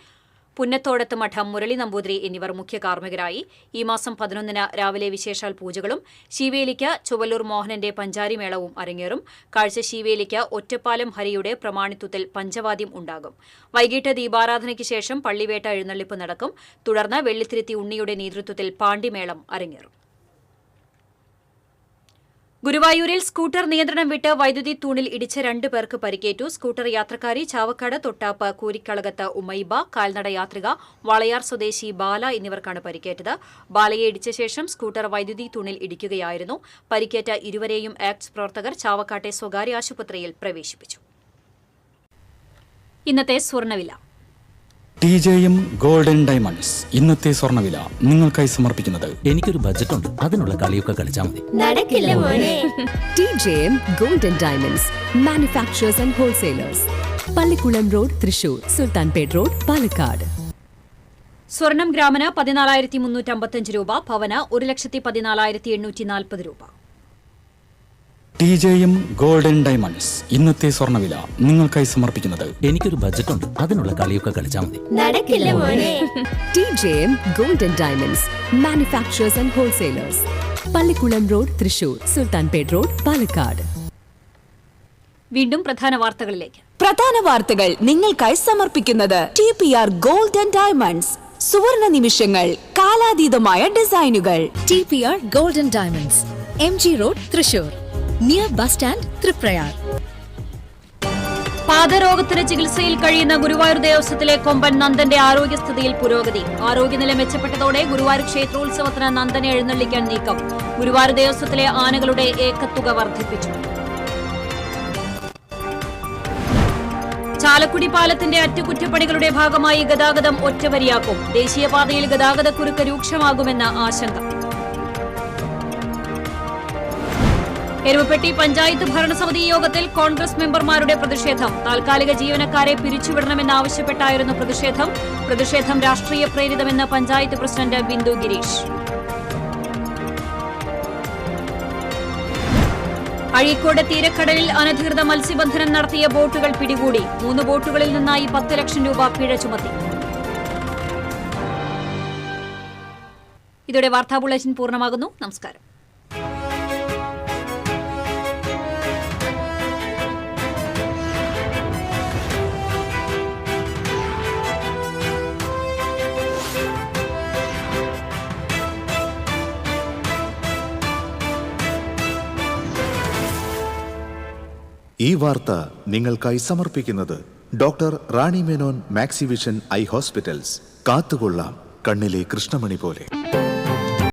B: പുന്നത്തോടത്ത് മഠം മുരളി നമ്പൂതിരി എന്നിവർ മുഖ്യ കാർമ്മികരായി. ഈ മാസം 11-ന് രാവിലെ വിശേഷാൽ പൂജകളും ശീവേലിക്ക് ചുവല്ലൂർ മോഹനന്റെ പഞ്ചാരിമേളവും അരങ്ങേറും. കാഴ്ച ശീവേലിക്ക് ഒറ്റപ്പാലം ഹരിയുടെ പ്രമാണിത്വത്തിൽ പഞ്ചവാദ്യം ഉണ്ടാകും. വൈകിട്ട് ദീപാരാധനയ്ക്ക് ശേഷം പള്ളിവേട്ട എഴുന്നള്ളിപ്പ് നടക്കും. തുടർന്ന് വെള്ളിത്തിരുത്തി ഉണ്ണിയുടെ നേതൃത്വത്തിൽ പാണ്ടിമേളം അരങ്ങേറും. ഗുരുവായൂരിൽ സ്കൂട്ടർ നിയന്ത്രണം വിട്ട് വൈദ്യുതി തൂണിൽ ഇടിച്ച് 2 പേർക്ക് പരിക്കേറ്റു. സ്കൂട്ടർ യാത്രക്കാരി ചാവക്കാട് തൊട്ടാപ്പ് കൂരിക്കളകത്ത് ഉമ്മൈബ, കാൽനട യാത്രിക വളയാർ സ്വദേശി ബാല എന്നിവർക്കാണ് പരിക്കേറ്റത്. ബാലയെ ഇടിച്ച ശേഷം സ്കൂട്ടർ വൈദ്യുതി തൂണിൽ ഇടിക്കുകയായിരുന്നു. പരിക്കേറ്റ ഇരുവരെയും ആക്ട്സ് പ്രവർത്തകർ ചാവക്കാട്ടെ സ്വകാര്യ ആശുപത്രിയിൽ പ്രവേശിപ്പിച്ചു. ഇന്നത്തെ സ്വർണ്ണവില.
R: TJM ഗോൾഡൻ ഡയമണ്ട്സ് ഇന്നത്തെ സ്വർണ്ണവില നിങ്ങൾക്കായി സമർപ്പിക്കുന്നത്.
H: എനിക്കൊരു ബജറ്റ് ഉണ്ട്, അതിനുള്ള കളിയൊക്കെ കളിച്ചാൽ മതി.
I: നടക്കില്ല മോനെ. TJM golden diamonds manufacturers and wholesalers, Pallikkulam road, Thrissur, Sultanpet road, Palakkad.
B: സ്വർണം ഗ്രാമിന് 14,355 രൂപ, പവന് 1,14,840 രൂപ.
R: TJM ഗോൾഡൻ ഡയമണ്ട്സ് ഇന്നത്തെ സ്വർണ്ണവില നിങ്ങൾക്കായി സമർപ്പിക്കുന്നത്.
H: എനിക്കൊരു ബജറ്റ് ഉണ്ട്, അതിനുള്ള കളിയൊക്കെ കളിച്ചാൽ മതി.
I: നടക്കില്ല മോനെ. TJM golden diamonds manufacturers and wholesalers, Pallikkulam road, Thrissur, Sultanpet road, Palakkad.
B: വീണ്ടും പ്രധാന വാർത്തകളിലേക്ക്.
D: പ്രധാന വാർത്തകൾ നിങ്ങൾക്കായി സമർപ്പിക്കുന്നത് TPR ഗോൾഡ് ആൻഡ് ഡയമണ്ട്സ്. സുവർണ നിമിഷങ്ങൾ, കാലാതീതമായ ഡിസൈനുകൾ.
C: TPR golden diamonds, MG road, Thrissur, near bus stand, Triprayar.
B: പാദരോഗത്തിന് ചികിത്സയിൽ കഴിയുന്ന ഗുരുവായൂർ ദേവസ്വത്തിലെ കൊമ്പൻ നന്ദന്റെ ആരോഗ്യസ്ഥിതിയിൽ പുരോഗതി. ആരോഗ്യനില മെച്ചപ്പെട്ടതോടെ ഗുരുവായൂർ ക്ഷേത്രോത്സവത്തിന് നന്ദനെ എഴുന്നള്ളിക്കാൻ നീക്കം. ഗുരുവായൂർ ദേവസ്വത്തിലെ ആനകളുടെ ഏക്കത്തുക വർദ്ധിപ്പിച്ചു. ചാലക്കുടി പാലത്തിന്റെ അറ്റകുറ്റപ്പണികളുടെ ഭാഗമായി ഗതാഗതം ഒറ്റവരിയാക്കും. ദേശീയപാതയിൽ ഗതാഗതക്കുരുക്ക് രൂക്ഷമാകുമെന്ന ആശങ്ക. എരുമപ്പെട്ടി പഞ്ചായത്ത് ഭരണസമിതി യോഗത്തിൽ കോൺഗ്രസ് മെമ്പർമാരുടെ പ്രതിഷേധം. താൽക്കാലിക ജീവനക്കാരെ പിരിച്ചുവിടണമെന്നാവശ്യപ്പെട്ടായിരുന്നു പ്രതിഷേധം രാഷ്ട്രീയ പ്രേരിതമെന്ന് പഞ്ചായത്ത് പ്രസിഡന്റ് ബിന്ദു ഗിരീഷ്. അഴീക്കോട് തീരക്കടലിൽ അനധികൃത മത്സ്യബന്ധനം നടത്തിയ ബോട്ടുകൾ പിടികൂടി. 3 ബോട്ടുകളിൽ നിന്നായി 10 ലക്ഷം രൂപ പിഴ ചുമത്തി. ഇതോടെ വാർത്താ ബുള്ളറ്റിൻ പൂർണ്ണമാകുന്നു. നമസ്കാരം.
A: ഈ വാർത്ത നിങ്ങൾക്കായി സമർപ്പിക്കുന്നത് doctor Rani Menon Maxivision I hospitals. കാത്തുകൊള്ളാം കണ്ണിലെ കൃഷ്ണമണി പോലെ.